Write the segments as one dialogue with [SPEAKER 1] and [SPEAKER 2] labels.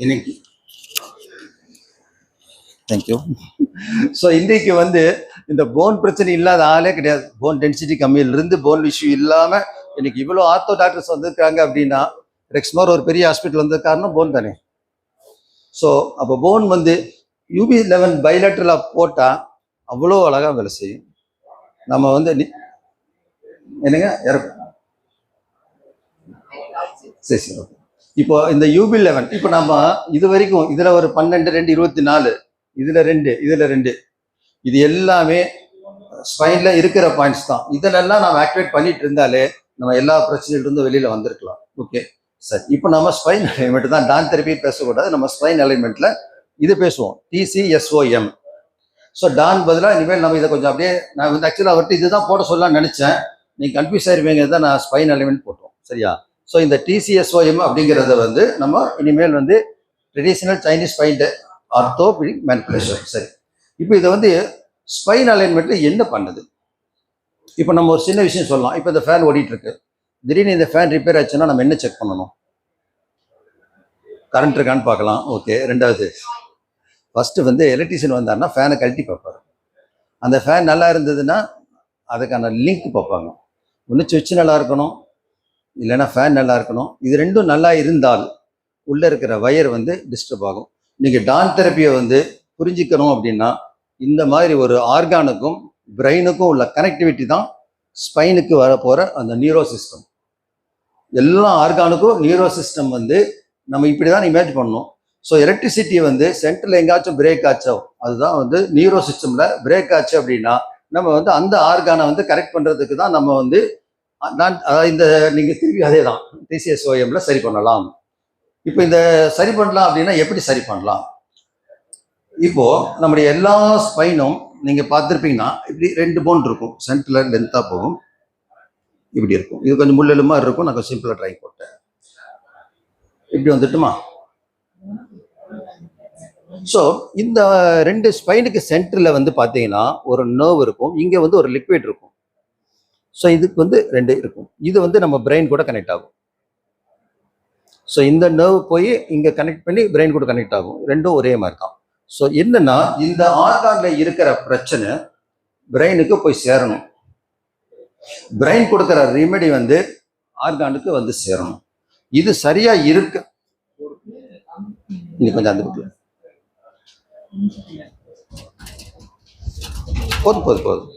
[SPEAKER 1] இன்னைக்கு thank you. So இன்றைக்கு வந்து இந்த போன் பிரச்சனை இல்லாத ஆளே கிடையாது. போன் டென்சிட்டி கம்மியிலிருந்து போன் இஷ்யூ இல்லாமல் இன்னைக்கு இவ்வளோ ஆர்த்தோ டாக்டர்ஸ் வந்திருக்காங்க அப்படின்னா ரெக்ஸ்மார் ஒரு பெரிய ஹாஸ்பிட்டல் வந்ததுக்காரணம் போன் தானே. ஸோ அப்போ போன் வந்து UB11 பைலேட்ரலாக போட்டால் அவ்வளோ அழகாக வேலை செய்யும். நம்ம வந்து என்னங்க சரி சரி ஓகே. இப்போ இந்த UB11 இப்போ நம்ம இது வரைக்கும் இதில் ஒரு 12, 2, 24, இதில் 2, இதில் 2, இது எல்லாமே ஸ்பைனில் இருக்கிற பாயிண்ட்ஸ் தான். இதெல்லாம் நம்ம ஆக்டிவேட் பண்ணிட்டு இருந்தாலே நம்ம எல்லா பிரச்சனையிலிருந்து வெளியில் வந்திருக்கலாம். Okay sir. இப்போ நம்ம ஸ்பைன் அலைன்மெண்ட் தான், டான் தெரப்பி பேசக்கூடாது. நம்ம ஸ்பைன் அலைன்மெண்ட்டில் இது பேசுவோம், TCSOM. ஸோ டான் பதிலாக இனிமேல் நம்ம இதை கொஞ்சம் அப்படியே நான் வந்து ஆக்சுவலாக அவர்கிட்ட இதுதான் போட சொல்லலாம்னு நினச்சேன். நீங்கள் கன்ஃபியூஸ் ஆயிருவீங்க தான் நான் ஸ்பைன் அலைன்மெண்ட் போட்டோம். சரியா? ஸோ இந்த TCSOM அப்படிங்கிறத வந்து நம்ம இனிமேல் வந்து traditional Chinese spine orthopaedic manipulation. சரி, இப்போ இதை வந்து ஸ்பைன் அலைன்மெண்ட்ல என்ன பண்ணுது? இப்போ நம்ம ஒரு சின்ன விஷயம் சொல்லலாம். இப்போ இந்த ஃபேன் ஓடிட்டு இருக்கு, திடீர்னு இந்த ஃபேன் ரிப்பேர் ஆச்சுன்னா நம்ம என்ன செக் பண்ணணும்? கரண்ட் இருக்கான்னு பார்க்கலாம். ஓகே. ரெண்டாவது, ஃபர்ஸ்ட் வந்து எலக்ட்ரிஷியன் வந்தாருன்னா ஃபேனை கழட்டி பார்ப்பாரு. அந்த ஃபேன் நல்லா இருந்ததுன்னா அதுக்கான லிங்க் பார்ப்பாங்க. ஒன்று சுவிட்ச் நல்லா இருக்கணும், இல்லைன்னா ஃபேன் நல்லா இருக்கணும். இது ரெண்டும் நல்லா இருந்தால் உள்ளே இருக்கிற வயர் வந்து டிஸ்டர்ப் ஆகும். நீங்கள் டான் தெரப்பியை வந்து புரிஞ்சிக்கணும் அப்படின்னா இந்த மாதிரி ஒரு ஆர்கானுக்கும் பிரெயினுக்கும் உள்ள கனெக்டிவிட்டி தான் ஸ்பைனுக்கு வரப்போகிற அந்த நியூரோ சிஸ்டம். எல்லா ஆர்கானுக்கும் நியூரோ சிஸ்டம் வந்து நம்ம இப்படி தான் இமேஜ் பண்ணணும். ஸோ எலக்ட்ரிசிட்டியை வந்து சென்ட்ரல் எங்காச்சும் பிரேக் ஆச்சோ, அதுதான் வந்து நியூரோ சிஸ்டமில் பிரேக் ஆச்சு அப்படின்னா நம்ம வந்து அந்த ஆர்கானை வந்து கரெக்ட் பண்ணுறதுக்கு தான் நம்ம வந்து இந்த நீங்கள் திருப்பி அதே தான் TCSOMல சரி பண்ணலாம். இப்போ இந்த சரி பண்ணலாம் அப்படின்னா எப்படி சரி பண்ணலாம்? இப்போ நம்முடைய எல்லா ஸ்பைனும் நீங்கள் பார்த்துருப்பீங்கன்னா இப்படி 2 போன் இருக்கும், சென்டரில் லென்த்தாக போகும், இப்படி இருக்கும். இது கொஞ்சம் முள்ளெலு மாதிரி இருக்கும். நான் கொஞ்சம் சிம்பிளாக ட்ரை போட்டேன். இப்படி வந்துட்டுமா? ஸோ இந்த 2 ஸ்பைனுக்கு சென்டரில் வந்து பார்த்தீங்கன்னா ஒரு நர்வ் இருக்கும், இங்கே வந்து ஒரு லிக்விட் இருக்கும். ஸோ இதுக்கு வந்து 2 இருக்கும். இது வந்து நம்ம பிரெயின் கூட கனெக்ட் ஆகும். ஸோ இந்த நர்வ் போய் இங்கே கனெக்ட் பண்ணி பிரெயின் கூட கனெக்ட் ஆகும். ரெண்டும் ஒரே மாதிரி தான். ஸோ என்னன்னா இந்த ஆர்கான்ல இருக்கிற பிரச்சனை பிரெயினுக்கு போய் சேரணும். பிரெயின் கொடுக்குற ரெமெடி வந்து ஆர்கானுக்கு வந்து சேரணும். இது சரியா இருக்கு. இன்னும் கொஞ்சம் அந்த பக்கம் போதும்.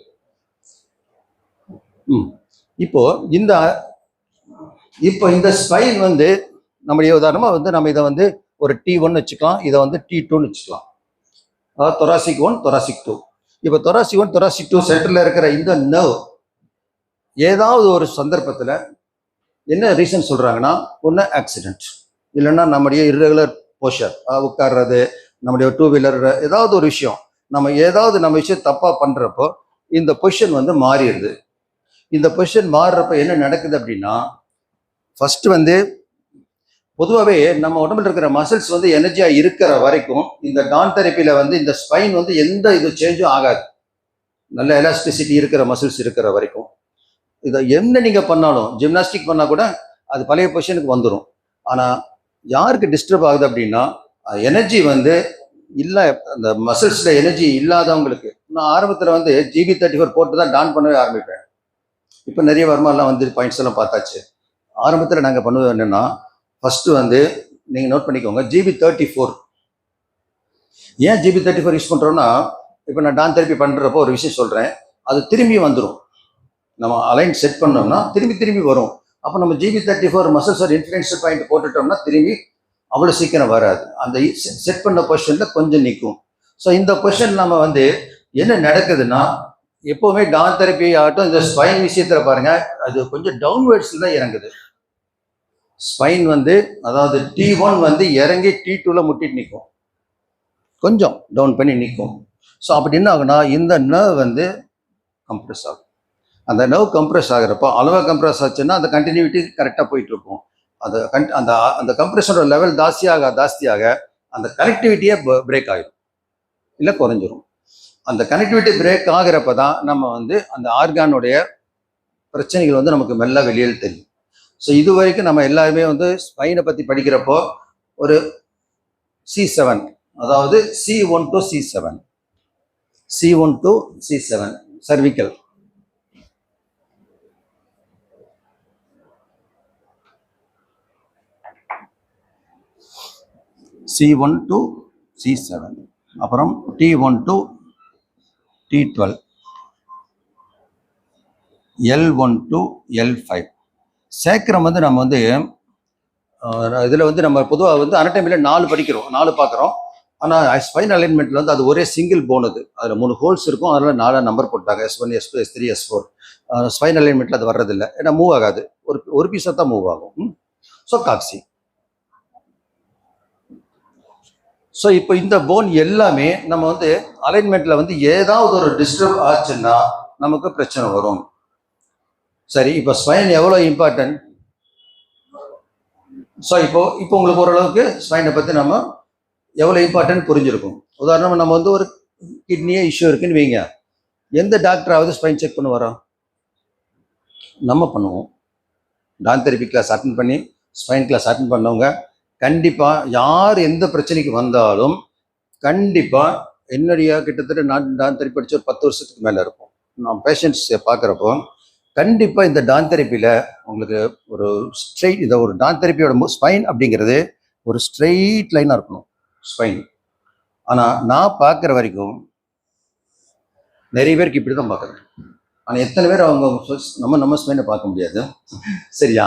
[SPEAKER 1] இப்போ இந்த ஸ்பைன் வந்து நம்முடைய உதாரணமாக வந்து நம்ம இதை வந்து ஒரு T1 வச்சுக்கலாம், இதை வந்து T2ன்னு வச்சுக்கலாம். அதாவது thoracic 1, thoracic 2. இப்போ thoracic 1, thoracic 2 சென்டரில் இருக்கிற இந்த நர்வ் ஏதாவது ஒரு சந்தர்ப்பத்தில் என்ன ரீசன் சொல்கிறாங்கன்னா, ஒன்று ஆக்சிடென்ட், இல்லைன்னா நம்முடைய இர்ரெகுலர் போஸ்டர், உட்கார்றது, நம்முடைய 2 வீலர், ஏதாவது ஒரு விஷயம் நம்ம விஷயம் தப்பாக பண்ணுறப்போ இந்த பொசிஷன் வந்து மாறிடுது. இந்த பொசிஷன் மாறுறப்ப என்ன நடக்குது அப்படின்னா, ஃபர்ஸ்ட் வந்து பொதுவாகவே நம்ம உடம்புல இருக்கிற மசில்ஸ் வந்து எனர்ஜியா இருக்கிற வரைக்கும் இந்த டான் தெரப்பியில வந்து இந்த ஸ்பைன் வந்து எந்த இது சேஞ்சும் ஆகாது. நல்ல எலாஸ்டிசிட்டி இருக்கிற மசில்ஸ் இருக்கிற வரைக்கும் இதை என்ன நீங்க பண்ணாலும், ஜிம்னாஸ்டிக் பண்ணா கூட அது பழைய பொசிஷனுக்கு வந்துடும். ஆனா யாருக்கு டிஸ்டர்ப் ஆகுது அப்படின்னா, எனர்ஜி வந்து இல்லை, அந்த மசில்ஸ்ல எனர்ஜி இல்லாதவங்களுக்கு. நான் ஆரம்பத்தில் வந்து GB34 போட்டு தான் டான் பண்ணவே ஆரம்பிப்பேன். இப்போ நிறைய வருமானம்லாம் வந்து பாயிண்ட்ஸ் எல்லாம் பார்த்தாச்சு. ஆரம்பத்தில் நாங்கள் பண்ணுவது என்னன்னா, ஃபர்ஸ்ட் வந்து நீங்கள் நோட் பண்ணிக்கோங்க, GB34. ஏன் GB34 யூஸ் பண்ணுறோன்னா, இப்போ நான் டான் தெரப்பி பண்ணுறப்போ ஒரு விஷயம் சொல்கிறேன், அது திரும்பி வந்துடும். நம்ம அலைன் செட் பண்ணோம்னா திரும்பி வரும். அப்போ நம்ம GB34 மசில்ஸ் ஒரு இன்ஃப்ளூயன்ஷியல் பாயிண்ட் போட்டுட்டோம்னா திரும்பி அவ்வளோ சீக்கிரம் வராது. அந்த செட் பண்ண பொசிஷனில் கொஞ்சம் நிற்கும். ஸோ இந்த பொசிஷன் நம்ம வந்து என்ன நடக்குதுன்னா, எப்போவுமே டான் தெரப்பி ஆகட்டும், இந்த ஸ்பைன் விஷயத்தில் பாருங்க, அது கொஞ்சம் டவுன்வர்ட்ஸில் தான் இறங்குது. ஸ்பைன் வந்து அதாவது T1 வந்து இறங்கி T2ல முட்டிட்டு நிற்கும், கொஞ்சம் டவுன் பண்ணி நிற்கும். ஸோ அப்படி என்ன ஆகுனா, இந்த நர்வ் வந்து கம்ப்ரெஸ் ஆகும். அந்த நர்வ் கம்ப்ரெஸ் ஆகிறப்போ, அளவாக கம்ப்ரெஸ் ஆச்சுன்னா அந்த கண்டினியூட்டி கரெக்டாக போயிட்டு இருக்கும். அந்த கம்ப்ரெஷனோட லெவல் ஜாஸ்தியாக அந்த கனெக்டிவிட்டியே பிரேக் ஆகிடும், இல்லை குறைஞ்சிரும். அந்த கனெக்டிவிட்டி பிரேக் ஆகிறப்ப தான் நம்ம வந்து அந்த ஆர்கானுடைய பிரச்சனைகள் வந்து நமக்கு மெல்ல வெளியில் தெரியும். ஸோ இது வரைக்கும் நம்ம எல்லாருமே வந்து ஸ்பைனை பற்றி படிக்கிறப்போ ஒரு C7, அதாவது C1 to C7, C1 to C7 cervical. C1 to C7, அப்புறம் T1 to T12, L1 to L5. சேக்கிரம் வந்து நம்ம வந்து இதில் வந்து நம்ம பொதுவாக வந்து அனட்டமியில் 4 படிக்கிறோம், 4 பார்க்குறோம். ஆனால் ஸ்பைன் அலைன்மெண்ட்டில் வந்து அது ஒரே சிங்கிள் போன். அதில் 3 ஹோல்ஸ் இருக்கும், அதில் 4 நம்பர் போட்டாங்க, S1, S2, S3, S4. Spine அலைன்மெண்ட்டில் அது வர்றதில்லை, ஏன்னா மூவ் ஆகாது, ஒரு பீஸாக தான் மூவ் ஆகும். ஸோ காக்சி. ஸோ இப்போ இந்த போன் எல்லாமே நம்ம வந்து அலைன்மெண்ட்டில் வந்து ஏதாவது ஒரு டிஸ்டர்ப் ஆச்சுன்னா நமக்கு பிரச்சனை வரும். சரி, இப்போ ஸ்பைன் எவ்வளோ இம்பார்ட்டன்ட்? ஸோ இப்போ உங்களுக்கு ஓரளவுக்கு ஸ்பைனை பற்றி நம்ம எவ்வளோ இம்பார்ட்டன்ட் புரிஞ்சிருக்கும். உதாரணமாக நம்ம வந்து ஒரு கிட்னியே இஷ்யூ இருக்குன்னு வைங்க, எந்த டாக்டராவது ஸ்பைன் செக் பண்ணுவாரா? நம்ம பண்ணுவோம். டான் தெரப்பி கிளாஸ் அட்டன் பண்ணி ஸ்பைன் கிளாஸ் அட்டன் பண்ணவங்க கண்டிப்பாக யார் எந்த பிரச்சனைக்கு வந்தாலும் கண்டிப்பாக என்னுடைய கிட்டத்தட்ட நான் டான் தெரப்பி படித்து ஒரு 10 வருஷத்துக்கு மேலே இருக்கும். நான் பேஷண்ட்ஸ் பார்க்குறப்போ கண்டிப்பாக இந்த டான் தெரப்பியில் உங்களுக்கு ஒரு ஸ்ட்ரெயிட், இதை ஒரு டான் தெரப்பியோட ஸ்பைன் அப்படிங்கிறது ஒரு ஸ்ட்ரெயிட் லைனாக இருக்கணும் ஸ்பைன். ஆனால் நான் பார்க்குற வரைக்கும் நிறைய பேருக்கு இப்படி தான் பார்க்குறேன். ஆனால் எத்தனை பேர் அவங்க நம்ம ஸ்பைனை பார்க்க முடியாது, சரியா?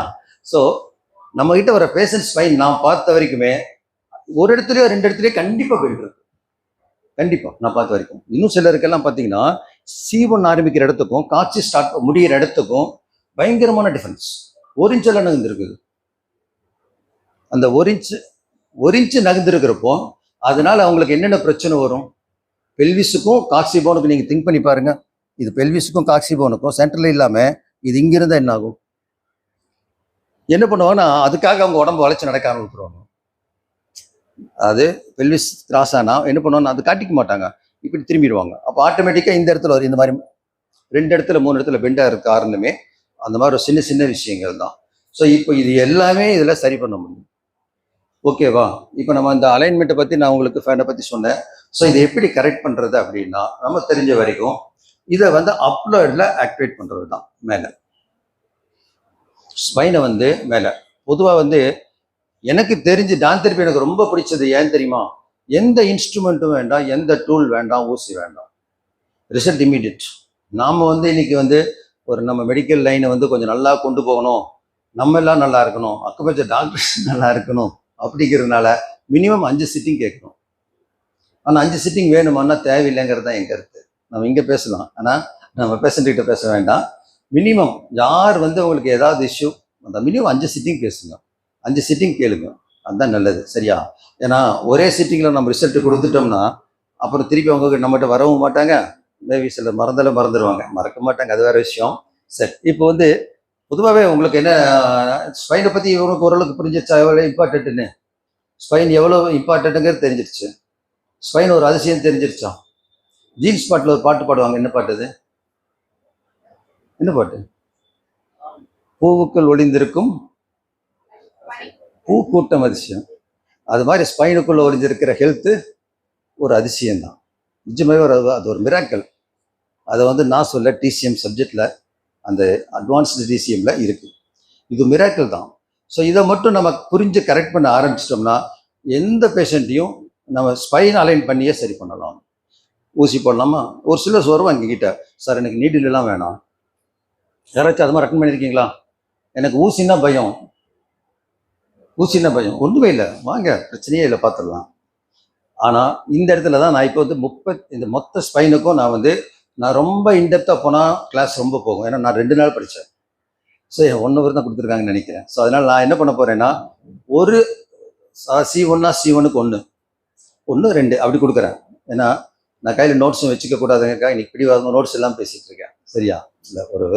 [SPEAKER 1] ஸோ நம்மகிட்ட வர பேஷண்ட் ஸ்பைன் நான் பார்த்த வரைக்குமே ஒரு இடத்துலையோ 2 இடத்துலையோ கண்டிப்பாக போயிட்டு இருக்கு. கண்டிப்பாக நான் பார்த்த வரைக்கும். இன்னும் சிலருக்கெல்லாம் பார்த்தீங்கன்னா C1 ஆரம்பிக்கிற இடத்துக்கும் காட்சி ஸ்டார்ட் முடிகிற இடத்துக்கும் பயங்கரமான டிஃபரன்ஸ். 1 இன்ச்செல்லாம் நகர்ந்துருக்குது. அந்த 1 இன்ச்சு நகர்ந்துருக்கிறப்போ அதனால அவங்களுக்கு என்னென்ன பிரச்சனை வரும்? பெல்விஸுக்கும் காக்சிபோனுக்கும் நீங்கள் திங்க் பண்ணி பாருங்க. இது பெல்விஸுக்கும் காக்சிபோனுக்கும் சென்டரில் இல்லாமல் இது இங்கிருந்தால் என்ன ஆகும்? என்ன பண்ணுவாங்கன்னா அதுக்காக அவங்க உடம்பு வளைச்சு நடக்க ஆரம்பிச்சிருவாங்க. அது பெல்விஸ் கிராஸ் ஆனால் என்ன பண்ணுவாங்கன்னா அது காட்டிக்க மாட்டாங்க, இப்படி திரும்பிடுவாங்க. அப்போ ஆட்டோமேட்டிக்காக இந்த இடத்துல வரும். இந்த மாதிரி 2 இடத்துல 3 இடத்துல பெண்டாக இருக்க காரணமே அந்த மாதிரி ஒரு சின்ன சின்ன விஷயங்கள் தான். ஸோ இப்போ இது எல்லாமே இதில் சரி பண்ண முடியும். ஓகேவா? இப்போ நம்ம இந்த அலைன்மெண்ட்டை பற்றி நான் உங்களுக்கு ஃபேனை பற்றி சொன்னேன். ஸோ இதை எப்படி கரெக்ட் பண்ணுறது அப்படின்னா நம்ம தெரிஞ்ச வரைக்கும் இதை வந்து அப்லோடில் ஆக்டிவேட் பண்ணுறது தான். மேலே ஸ்பைனை வந்து மேலே பொதுவாக வந்து எனக்கு தெரிஞ்சு டான் தெரப்பி எனக்கு ரொம்ப பிடிச்சது ஏன் தெரியுமா? எந்த இன்ஸ்ட்ருமெண்ட்டும் வேண்டாம், எந்த டூல் வேண்டாம், ஊசி வேண்டாம், ரிசல்ட் இமீடியட். நாம் வந்து இன்னைக்கு வந்து ஒரு நம்ம மெடிக்கல் லைனை வந்து கொஞ்சம் நல்லா கொண்டு போகணும், நம்ம எல்லாம் நல்லா இருக்கணும், அக்குபஞ்சர் டாக்டர்ஸ் நல்லா இருக்கணும் அப்படிங்கிறதுனால மினிமம் 5 சிட்டிங் கேட்கணும். ஆனால் 5 சிட்டிங் வேணுமான்னா தேவையில்லைங்கிறது தான் என் கருத்து. நம்ம இங்கே பேசலாம், ஆனால் நம்ம பேஷண்ட்கிட்ட பேச வேண்டாம். மினிமம் யார் வந்து உங்களுக்கு ஏதாவது இஷ்யூ அந்த மினிமம் 5 சிட்டிங் பேசுங்க, 5 சிட்டிங் கேளுங்க, அதுதான் நல்லது, சரியா? ஏன்னா ஒரே சிட்டிங்கில் நம்ம ரிசல்ட் கொடுத்துட்டோம்னா அப்புறம் திருப்பி அவங்க நம்மகிட்ட வரவும் மாட்டாங்க. மேபி சில மறந்துடுவாங்க, மறக்க மாட்டாங்க, அது வேற விஷயம். சரி, இப்போ வந்து பொதுவாகவே உங்களுக்கு என்ன ஸ்பைனை பற்றி இவங்களுக்கு ஓரளவுக்கு புரிஞ்சிருச்சா? எவ்வளோ இம்பார்ட்டன்ட்டுன்னு, ஸ்பைன் எவ்வளோ இம்பார்ட்டன்ட்டுங்கிறது தெரிஞ்சிருச்சு, ஸ்பைன் ஒரு அதிசயம் தெரிஞ்சிருச்சா? ஜீன்ஸ் பாட்டில் ஒரு பாட்டு பாடுவாங்க, என்ன பாட்டு அது? என்ன பாட்டு? பூவுக்குள் ஒளிந்திருக்கும் பூக்கூட்டம் அதிசயம். அது மாதிரி ஸ்பைனுக்குள்ள ஒளிஞ்சிருக்கிற ஹெல்த்து ஒரு அதிசயம்தான். நிஜமாவே அது ஒரு மிராக்கல். அதை வந்து நான் சொல்ல TCM சப்ஜெக்டில் அந்த அட்வான்ஸ்டு TCMல இருக்குது. இது மிராக்கல் தான். ஸோ இதை மட்டும் நம்ம புரிஞ்சு கரெக்ட் பண்ண ஆரம்பிச்சிட்டோம்னா எந்த பேஷண்ட்டையும் நம்ம ஸ்பைன் அலைன் பண்ணியே சரி பண்ணலாம். ஊசி போடலாமா? ஒரு சிலர் வருவாங்க எங்ககிட்ட, சார் எனக்கு நீடிலெலாம் வேணாம். யாராச்சும் அது மாதிரி ரெக்கமெண்ட் பண்ணியிருக்கீங்களா? எனக்கு ஊசின்னா பயம், ஊசின்னா பயம். ஒன்றுமே இல்லை, வாங்க, பிரச்சனையே இல்லை, பார்த்துடலாம். ஆனால் இந்த இடத்துல தான் நான் இப்போ வந்து இந்த மொத்த ஸ்பைனுக்கும் நான் ரொம்ப இன்டெப்த்தாக போனால் கிளாஸ் ரொம்ப போகும். ஏன்னா நான் 2 நாள் படித்தேன். ஸோ 1 ஹவர் தான் கொடுத்துருக்காங்கன்னு நினைக்கிறேன். ஸோ அதனால் நான் என்ன பண்ண போகிறேன்னா ஒரு C1னா C1க்கு 1, 2 அப்படி கொடுக்குறேன். ஏன்னா நான் கையில் நோட்ஸும் வச்சுக்க கூடாதுங்கக்கா, இன்னைக்கு பிடிவாத நோட்ஸ் எல்லாம் பேசிகிட்டு இருக்கேன், சரியா? இல்லை, ஒரு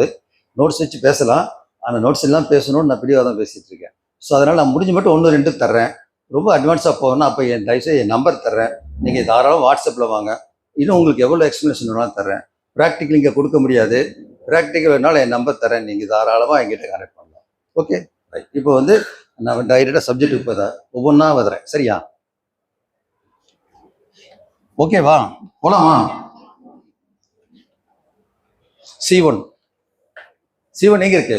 [SPEAKER 1] நோட்ஸ் வச்சு பேசலாம், ஆனால் நோட்ஸ் எல்லாம் பேசணும்னு நான் பிடிவாதம் பேசிகிட்டு இருக்கேன். ஸோ அதனால் நான் முடிஞ்ச மட்டும் 1, 2 தர்றேன். ரொம்ப அட்வான்ஸாக போகணும்னா அப்போ தயவுசெய்து என் நம்பர் தர்றேன், நீங்கள் தாராளம் வாட்ஸ்அப்பில் வாங்க, இன்னும் உங்களுக்கு எவ்வளோ எக்ஸ்ப்ளனேஷன் வேணாலும் தர்றேன். ப்ராக்டிக்கல் இங்கே கொடுக்க முடியாது, ப்ராக்டிக்கல்னால என் நம்பர் தரேன், நீங்கள் தாராளமாக என்கிட்ட கனெக்ட் பண்ணலாம். Okay right. இப்போ வந்து நான் டைரெக்டாக சப்ஜெக்ட்டுக்கு ஒவ்வொன்றா வந்துடுறேன். சரியா? ஓகேவா? போலாமா? C1 எங்க இருக்கு?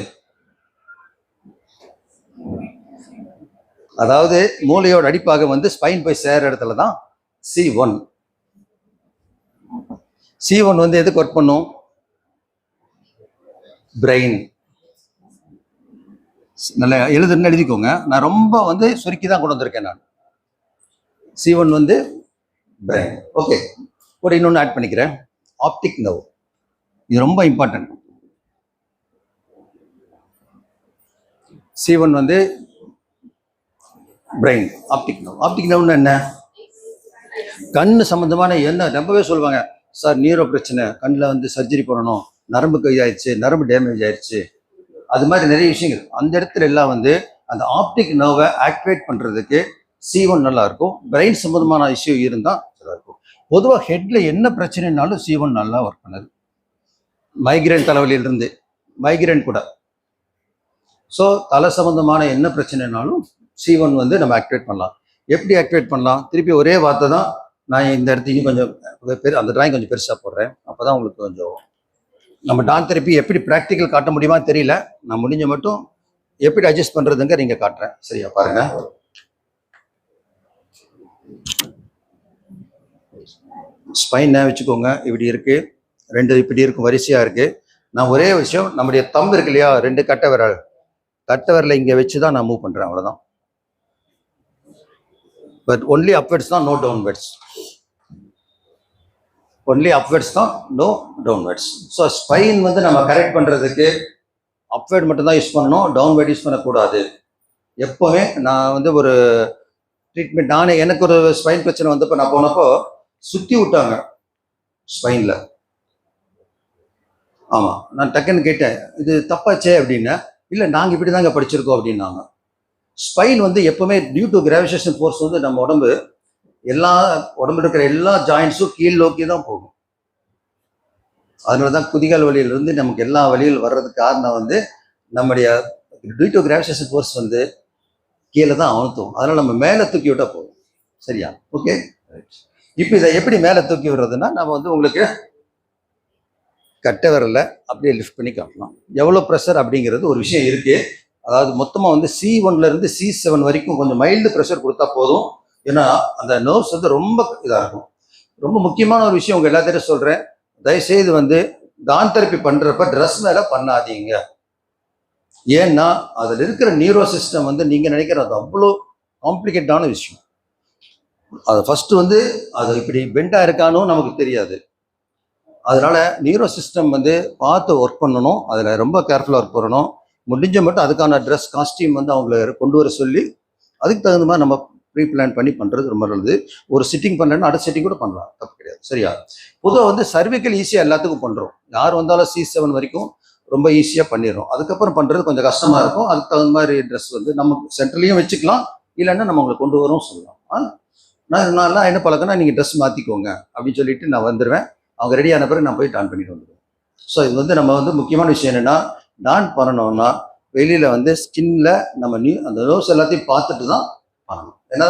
[SPEAKER 1] அதாவது மூளையோட அடிப்பாக வந்து ஸ்பைன் போய் சேர இடத்துல தான் C1 வந்து எதுக்கு ஒர்க் பண்ணும்? பிரெயின். நல்லா எழுதிக்கோங்க. நான் ரொம்ப வந்து சுருக்கி தான் கொண்டு வந்திருக்கேன். நான் C1 வந்து பிரெயின். ஓகே, ஒரு இன்னொன்று ஆட் பண்ணிக்கிறேன், ஆப்டிக் நர்வ். இது ரொம்ப இம்பார்ட்டன்ட். C1 வந்து பிரெயின், ஆப்டிக் நர்வ்னா என்ன? கண்ணு சம்பந்தமான என்ன ரொம்பவே சொல்லுவாங்க, சார் நியூரோ பிரச்சனை, கண்ணில் வந்து சர்ஜரி பண்ணணும், நரம்பு கையாயிடுச்சு, நரம்பு டேமேஜ் ஆயிடுச்சு, அது மாதிரி நிறைய விஷயங்கள். அந்த இடத்துல எல்லாம் வந்து அந்த ஆப்டிக் நர்வை ஆக்டிவேட் பண்ணுறதுக்கு C1 நல்லா இருக்கும். பிரெயின் சம்பந்தமான இஷ்யூ இருந்தால் நல்லா இருக்கும். பொதுவாக ஹெட்ல என்ன பிரச்சனைனாலும் C1 நல்லா ஒர்க் பண்ணுது. மைக்ரேன் தலைவலியிலிருந்து மைக்ரேன் கூட. ஸோ தலை சம்பந்தமான என்ன பிரச்சனைனாலும் C1 வந்து நம்ம ஆக்டிவேட் பண்ணலாம். எப்படி ஆக்டிவேட் பண்ணலாம்? திருப்பி ஒரே வார்த்தை தான். நான் இந்த இடத்தையும் கொஞ்சம் அந்த டிராயிங் கொஞ்சம் பெருசாக போடுறேன், அப்போ தான் உங்களுக்கு கொஞ்சம் நம்ம டான் தெரப்பி எப்படி ப்ராக்டிக்கல் காட்ட முடியுமா தெரியல. நான் முடிஞ்ச மட்டும் எப்படி அட்ஜஸ்ட் பண்ணுறதுங்க நீங்கள் காட்டுறேன். சரியா? பாருங்க. ஸ்பைனை வச்சுக்கோங்க. இப்படி இருக்கு, ரெண்டு இப்படி இருக்கும், வரிசையா இருக்கு. நான் ஒரே விஷயம், நம்முடைய தம்பு இருக்கு இல்லையா, ரெண்டு கட்டை விரலை இங்கே வச்சு தான் நான் மூவ் பண்ணுறேன், அவ்வளோதான். பட் ஒன்லி அப்வர்ட்ஸ் தான், நோ டவுன்வர்ட்ஸ். ஒன்லி அப்வர்ட்ஸ் தான், நோ டவுன்வர்ட்ஸ். ஸோ ஸ்பைன் வந்து நம்ம கரெக்ட் பண்ணுறதுக்கு அப்வர்ட் மட்டும் தான் யூஸ் பண்ணணும், டவுன்வர்ட் யூஸ் பண்ணக்கூடாது. எப்போவுமே நான் வந்து ஒரு ட்ரீட்மெண்ட், எனக்கு ஒரு ஸ்பைன் பிரச்சனை வந்தப்போ நான் போனப்போ சுற்றி விட்டாங்க ஸ்பைனில். ஆமாம், நான் டக்குன்னு கேட்டேன், இது தப்பாச்சே அப்படின்னா. இல்லை, நாங்கள் இப்படி தாங்க படிச்சிருக்கோம் அப்படின்னாங்க. ஸ்பைன் வந்து எப்பவுமே டியூ டு கிராவிடேஷன் ஃபோர்ஸ் வந்து நம்ம உடம்புல இருக்கிற எல்லா ஜாயின்ஸும் கீழ் நோக்கி தான் போகும். அதனால தான் குதிகால் வலியிலிருந்து நமக்கு எல்லா வலிகள் வர்றதுக்கு காரணம் வந்து நம்முடைய டியூ டு கிராவிடேஷன் ஃபோர்ஸ் வந்து கீழே தான் அழுத்தும். அதனால நம்ம மேலே தூக்கி விட்டா போகும். சரியா? ஓகே. இப்போ இதை எப்படி மேலே தூக்கி விடுறதுன்னா, நம்ம வந்து உங்களுக்கு கட்டை விரல அப்படியே லிஃப்ட் பண்ணி காட்டலாம். எவ்வளோ ப்ரெஷர் அப்படிங்கிறது ஒரு விஷயம் இருக்கு. அதாவது மொத்தமாக வந்து C1 இருந்து C7 வரைக்கும் கொஞ்சம் மைல்டு ப்ரெஷர் கொடுத்தா போதும். ஏன்னா அந்த நர்வ்ஸ் வந்து ரொம்ப இதாக இருக்கும். ரொம்ப முக்கியமான ஒரு விஷயம் உங்கள் எல்லாத்தையும் சொல்கிறேன், தயவுசெய்து வந்து டான் தெரப்பி பண்ணுறப்ப ட்ரெஸ் மேலே பண்ணாதீங்க. ஏன்னா அதில் இருக்கிற நியூரோ சிஸ்டம் வந்து நீங்கள் நினைக்கிறது அவ்வளோ காம்ப்ளிகேட்டான விஷயம். அது ஃபர்ஸ்ட் வந்து அது இப்படி பெண்டாக இருக்கானோ நமக்கு தெரியாது. அதனால நியூரோ சிஸ்டம் வந்து பார்த்து ஒர்க் பண்ணணும். அதில் ரொம்ப கேர்ஃபுல்லாக ஒர்க் பண்ணணும். முடிஞ்ச மட்டும் அதுக்கான ட்ரெஸ் காஸ்டியூம் வந்து அவங்கள கொண்டு வர சொல்லி அதுக்கு தகுந்த மாதிரி நம்ம ப்ரீ பிளான் பண்ணி பண்ணுறது ரொம்ப நல்லது. ஒரு சிட்டிங் பண்ணலன்னா அடுத்த சிட்டிங் கூட பண்ணலாம், தப்பு கிடையாது. சரியா? பொதுவாக வந்து சர்விக்கல் ஈஸியாக எல்லாத்துக்கும் பண்ணுறோம். யார் வந்தாலும் C7 வரைக்கும் ரொம்ப ஈஸியாக பண்ணிடுறோம். அதுக்கப்புறம் பண்ணுறது கொஞ்சம் கஷ்டமாக இருக்கும். அதுக்கு தகுந்த மாதிரி ட்ரெஸ் வந்து நம்ம சென்ட்ரலையும் வச்சுக்கலாம், இல்லைன்னா நம்ம உங்களை கொண்டு வரோம் சொல்லலாம். நான் என்ன பழக்கம்னா, நீங்கள் ட்ரெஸ் மாற்றிக்கோங்க அப்படின்னு சொல்லிட்டு நான் வந்துடுவேன். அவங்க ரெடியான பிறகு நான் போய் டான் பண்ணிட்டு வந்துடுவேன். ஸோ இது வந்து நம்ம வந்து முக்கியமான விஷயம் என்னென்னா, டான் பண்ணணும்னா வெளியில் வந்து ஸ்கின்ல நம்ம அந்த நோஸ் எல்லாத்தையும் பார்த்துட்டு தான் பண்ணணும். ஏன்னா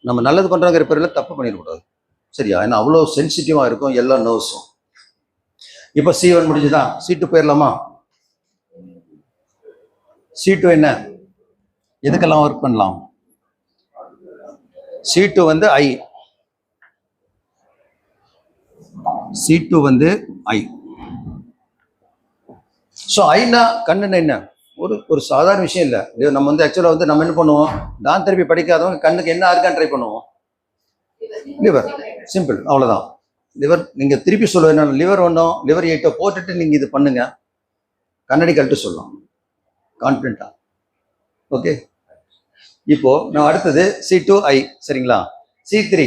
[SPEAKER 1] நம்ம நல்லது பண்ணுறோங்கிற பேரில் தப்பு பண்ணிடக்கூடாது. சரியா? ஏன்னா அவ்வளோ சென்சிட்டிவாக இருக்கும் எல்லா நர்வ்ஸும். இப்போ C1 முடிஞ்சுதான், C2 போயிடலாமா? C2 என்ன, எதுக்கெல்லாம் ஒர்க் பண்ணலாம்? C2 வந்து C2 வந்து ஐ. ஸோ ஐனா கண்ணுன்னு என்ன, ஒரு சாதாரண விஷயம் இல்லை. நம்ம வந்து ஆக்சுவலாக வந்து நம்ம என்ன பண்ணுவோம், டான் தெரப்பி படிக்காதவங்க கண்ணுக்கு என்ன ஆர்கான் ட்ரை பண்ணுவோம்? லிவர். சிம்பிள், அவ்வளோதான். லிவர். நீங்கள் திருப்பி சொல்லுவேன், லிவர் 1 லிவர் 8 போட்டுட்டு நீங்கள் இது பண்ணுங்க, கண்ணாடி கழட்டு சொல்லலாம் கான்ஃபிடென்ட்டா. ஓகே. இப்போ நான் அடுத்தது C2 ஐ. சரிங்களா? C3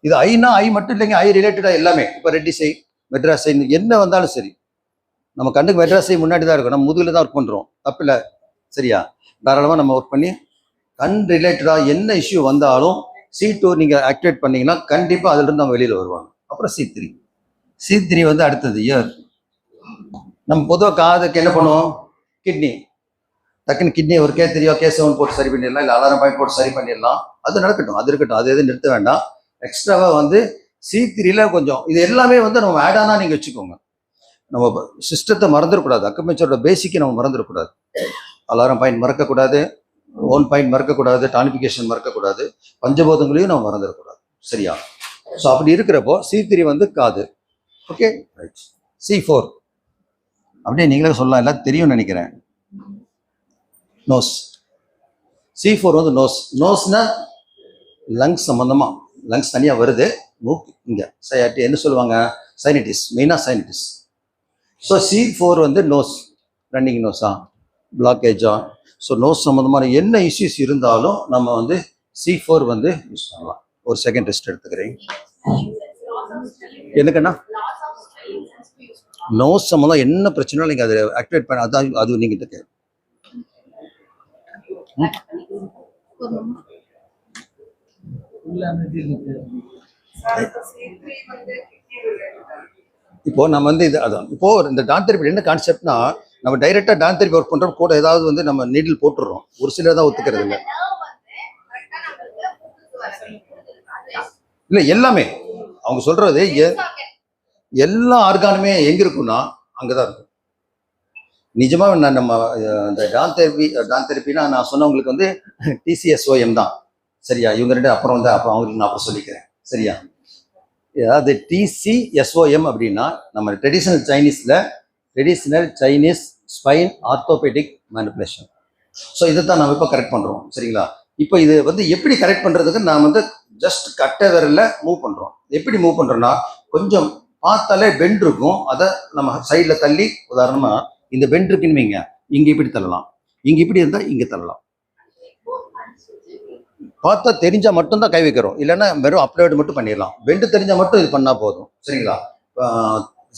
[SPEAKER 1] இது ஐனா ஐ மட்டும் இல்லைங்க, ஐ ரிலேட்டடாக எல்லாமே. இப்போ ரெட்டிஸ் ஐ, மெட்ராஸ் ஐ, என்ன வந்தாலும் சரி, நம்ம கண்ணுக்கு மெட்ராஸ் ஐ முன்னாடி தான் இருக்கும், நம்ம முதுகில் தான் ஒர்க் பண்ணுறோம், தப்பு இல்லை. சரியா? தாராளமாக நம்ம ஒர்க் பண்ணி கண் ரிலேட்டடாக என்ன இஷ்யூ வந்தாலும் C2 நீங்கள் ஆக்டிவேட் பண்ணீங்கன்னா கண்டிப்பாக அதுலேருந்து அவங்க வெளியில் வருவாங்க. அப்புறம் C3 வந்து அடுத்தது இயர். நம்ம பொதுவாக காதுக்கு என்ன பண்ணுவோம்? கிட்னி. டக்குன்னு கிட்னி ஒரு K3 K7 போட்டு சரி பண்ணிடலாம், இல்லை அலாரம் பாயிண்ட் போட்டு சரி பண்ணிடலாம். அது நடக்கட்டும், அது இருக்கட்டும், அது எதுவும் நிறுத்த வேண்டாம். எக்ஸ்ட்ராவாக வந்து C3ல கொஞ்சம் இது எல்லாமே வந்து நம்ம ஆட் ஆனா நீங்கள் வச்சுக்கோங்க. நம்ம சிஸ்டத்தை மறந்துடக்கூடாது. அக்குபஞ்சரோட பேசிக்கை நம்ம மறந்துடக்கூடாது. அலாரம் பாயிண்ட் மறக்கக்கூடாது, ஓன் பாயிண்ட் மறக்கக்கூடாது, டானிஃபிகேஷன் மறக்கக்கூடாது, பஞ்சபோதங்களையும் நம்ம மறந்துடக்கூடாது. சரியா? ஸோ அப்படி இருக்கிறப்போ C3 வந்து காது. Okay, right. C4 அப்படியே நீங்களே சொல்லலாம், எல்லாம் தெரியும்னு நினைக்கிறேன். நோஸ். C4 வந்து நோஸ். நோஸ்னா லங்ஸ் சம்பந்தமா, லங்ஸ் தனியாக வருது, மூக்கு இங்கே சையாட்டி என்ன சொல்லுவாங்க, சைனடிஸ், மெயினாக சைனடிஸ். ஸோ C4 வந்து நோஸ், ரன்னிங் நோஸா, பிளாக்கேஜா, ஸோ நோஸ் சம்மந்தமான என்ன இஷ்யூஸ் இருந்தாலும் நம்ம வந்து C4 வந்து யூஸ் பண்ணலாம். ஒரு செகண்ட் ரெஸ்ட் எடுத்துக்கிறேன். எனக்குண்ணா நோஸ் சம்மந்தம் என்ன பிரச்சனையும் நீங்கள் அதை ஆக்டிவேட் பண்ண, அதான் அது நீங்கள் கேட்க. இப்போ நம்ம வந்து இது அதான் இப்போ இந்த டான் தெரப்பி என்ன கான்செப்ட்னா, நம்ம டைரெக்டாக டான் தெரப்பி ஒர்க் பண்ணுறோம், கூட ஏதாவது வந்து நம்ம நீடில் போட்டுடுறோம். ஒரு சிலர் தான் ஒத்துக்கிறது இல்லை. இல்லை எல்லாமே அவங்க சொல்றது எல்லா ஆர்கானுமே எங்க இருக்குன்னா அங்கதான் இருக்கும். நிஜமா நம்ம இந்த டான் தெரப்பினா நான் சொன்னவங்களுக்கு வந்து TCSOM தான். சரியா? இவங்க ரெண்டு அப்புறம் வந்து அப்போ அவங்களுக்கு நான் அப்புறம் சொல்லிக்கிறேன். சரியா? அதாவது TCSOM அப்படின்னா நம்ம traditional Chinese spine orthopaedic manipulation. So இதை தான் நம்ம இப்போ கரெக்ட் பண்ணுறோம். சரிங்களா? இப்போ இது வந்து எப்படி கரெக்ட் பண்ணுறதுக்கு நான் வந்து ஜஸ்ட் கட்டை விரல்ல மூவ் பண்ணுறோம். எப்படி மூவ் பண்ணுறோன்னா, கொஞ்சம் பார்த்தாலே பெண்ட் இருக்கும், அதை நம்ம சைடில் தள்ளி, உதாரணமாக இந்த பெண்ட் இருக்குன்னு வைங்க, இங்கே இப்படி தள்ளலாம், இங்கே இப்படி இருந்தால் இங்கே தள்ளலாம். பார்த்தா தெரிஞ்சால் மட்டும்தான் கை வைக்கிறோம், இல்லைன்னா வெறும் அப்ளேட் மட்டும் பண்ணிடலாம். பெண்டு தெரிஞ்சால் மட்டும் இது பண்ணால் போதும். சரிங்களா?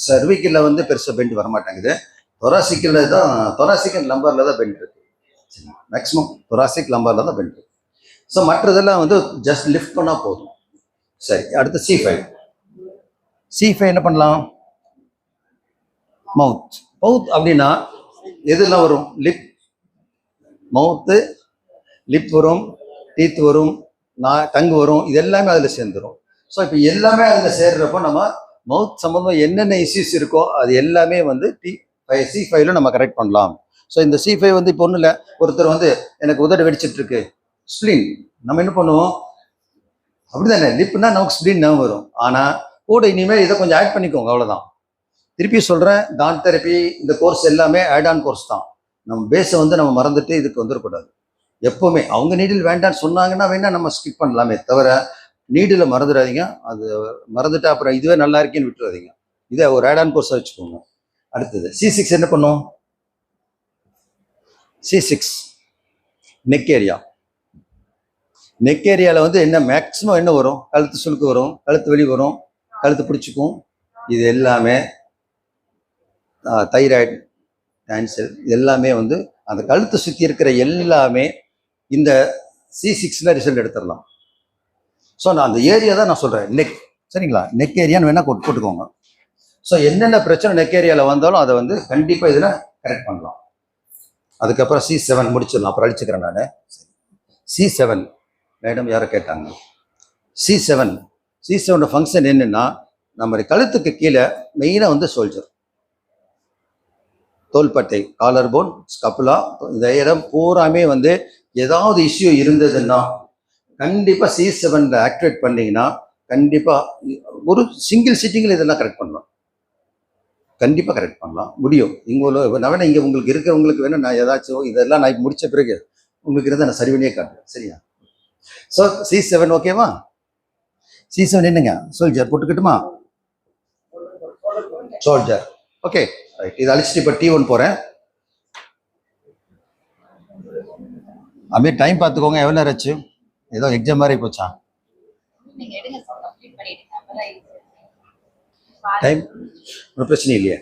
[SPEAKER 1] சர்விக்கில் வந்து பெருசாக பெண்டு வரமாட்டேங்குது. தொராசிக்கில் தான், தொராசிக் அண்ட் லம்பரில் தான் பெண்ட் இருக்கு. மேக்ஸிமம் தொராசிக் லம்பரில் தான் பெண்ட் இருக்கு. ஸோ மற்றதெல்லாம் வந்து ஜஸ்ட் லிஃப்ட் பண்ணால் போதும். சரி, அடுத்து C5 என்ன பண்ணலாம்? மவுத். அப்படின்னா எதெல்லாம் வரும்? லிப், மவுத்து, லிப் வரும், டீத் வரும், டங்கு வரும், இது எல்லாமே அதில் சேர்ந்துடும். ஸோ இப்போ எல்லாமே அதில் சேர்றப்போ நம்ம மவுத் சம்மந்தமாக என்னென்ன இஷ்யூஸ் இருக்கோ அது எல்லாமே வந்து C5ல நம்ம கரெக்ட் பண்ணலாம். ஸோ இந்த C5 வந்து இப்போ ஒன்றும் இல்லை, ஒருத்தர் வந்து எனக்கு உதடு வெடிச்சிட்டு இருக்கு, ஸ்ப்ளீன், நம்ம என்ன பண்ணுவோம்? அப்படிதானே, லிப்னா நமக்கு ஸ்ப்ளீன் தான் வரும். ஆனால் கூட இனிமேல் இதை கொஞ்சம் ஆட் பண்ணிக்கோங்க, அவ்வளோதான். திருப்பி சொல்கிறேன், டான் தெரப்பி இந்த கோர்ஸ் எல்லாமே ஆட் ஆன் கோர்ஸ் தான். நம்ம பேஸை வந்து நம்ம மறந்துட்டு இதுக்கு வந்துடக்கூடாது. எப்போவுமே அவங்க நீடில் வேண்டான்னு சொன்னாங்கன்னா வேணா நம்ம ஸ்கிப் பண்ணலாமே தவிர, நீடில் மறந்துடாதீங்க. அது மறந்துட்டு அப்புறம் இதுவே நல்லா இருக்கேன்னு விட்டுறாதீங்க. இதை ஒரு ஆட் ஆன் கோர்ஸாக வச்சுக்கோங்க. அடுத்தது C6 என்ன பண்ணும்? C6 neck area. நெக் ஏரியாவில் வந்து என்ன மேக்ஸிமம் என்ன வரும்? கழுத்து சுழுக்கு வரும், கழுத்து வெளி வரும், கழுத்து பிடிச்சிக்கும். இது எல்லாமே தைராய்டு, கேன்சர், இது எல்லாமே வந்து அந்த கழுத்தை சுற்றி இருக்கிற எல்லாமே இந்த C6ல ரிசல்ட் எடுத்துடலாம். ஸோ நான் அந்த ஏரியா தான் நான் சொல்கிறேன், நெக். சரிங்களா? நெக் ஏரியான்னு வேணால் போட்டுக்கோங்க. ஸோ என்னென்ன பிரச்சனை நெக் ஏரியாவில் வந்தாலும் அதை வந்து கண்டிப்பாக இதில் கரெக்ட் பண்ணலாம். அதுக்கப்புறம் C7 முடிச்சிடலாம், அப்புறம் அழிச்சுக்கிறேன் நான். C7 மேடம் யாரை கேட்டாங்க? C7 ஃபங்க்ஷன் என்னன்னா, நம்ம கழுத்துக்கு கீழே மெயினாக வந்து சோல்ஜர், தோள்பட்டை, காலர் போன், ஸ்கப்புலா, இந்த இடம் பூராமே வந்து ஏதாவது இஷ்யூ இருந்ததுன்னா கண்டிப்பாக C7ல ஆக்டிவேட் பண்ணீங்கன்னா கண்டிப்பாக ஒரு சிங்கிள் சிட்டிங்கில் இதெல்லாம் கரெக்ட் பண்ணலாம். கண்டிப்பாக கரெக்ட் பண்ணலாம் முடியும். நான் வேணா இங்கே உங்களுக்கு இருக்கிறவங்களுக்கு வேணா நான் ஏதாச்சும் இதெல்லாம் நான் முடித்த பிறகு உங்களுக்கு இருந்தால் நான் சரி பண்ணியே காட்டுறேன். சரியா? ஸோ C7 ஓகேவா? C7 என்னங்க? சோல்ஜர் போட்டுக்கிட்டுமா? சோல்ஜர். Okay, right. இதை அழிச்சிட்டு இப்போ T1 போகிறேன். அப்படியே டைம் பார்த்துக்கோங்க, எவ்வளோ நேரம் ஆச்சு? ஏதோ எக்ஸாம் மாதிரி போச்சா? டைம் ஒரு பிரச்சனை இல்லையே?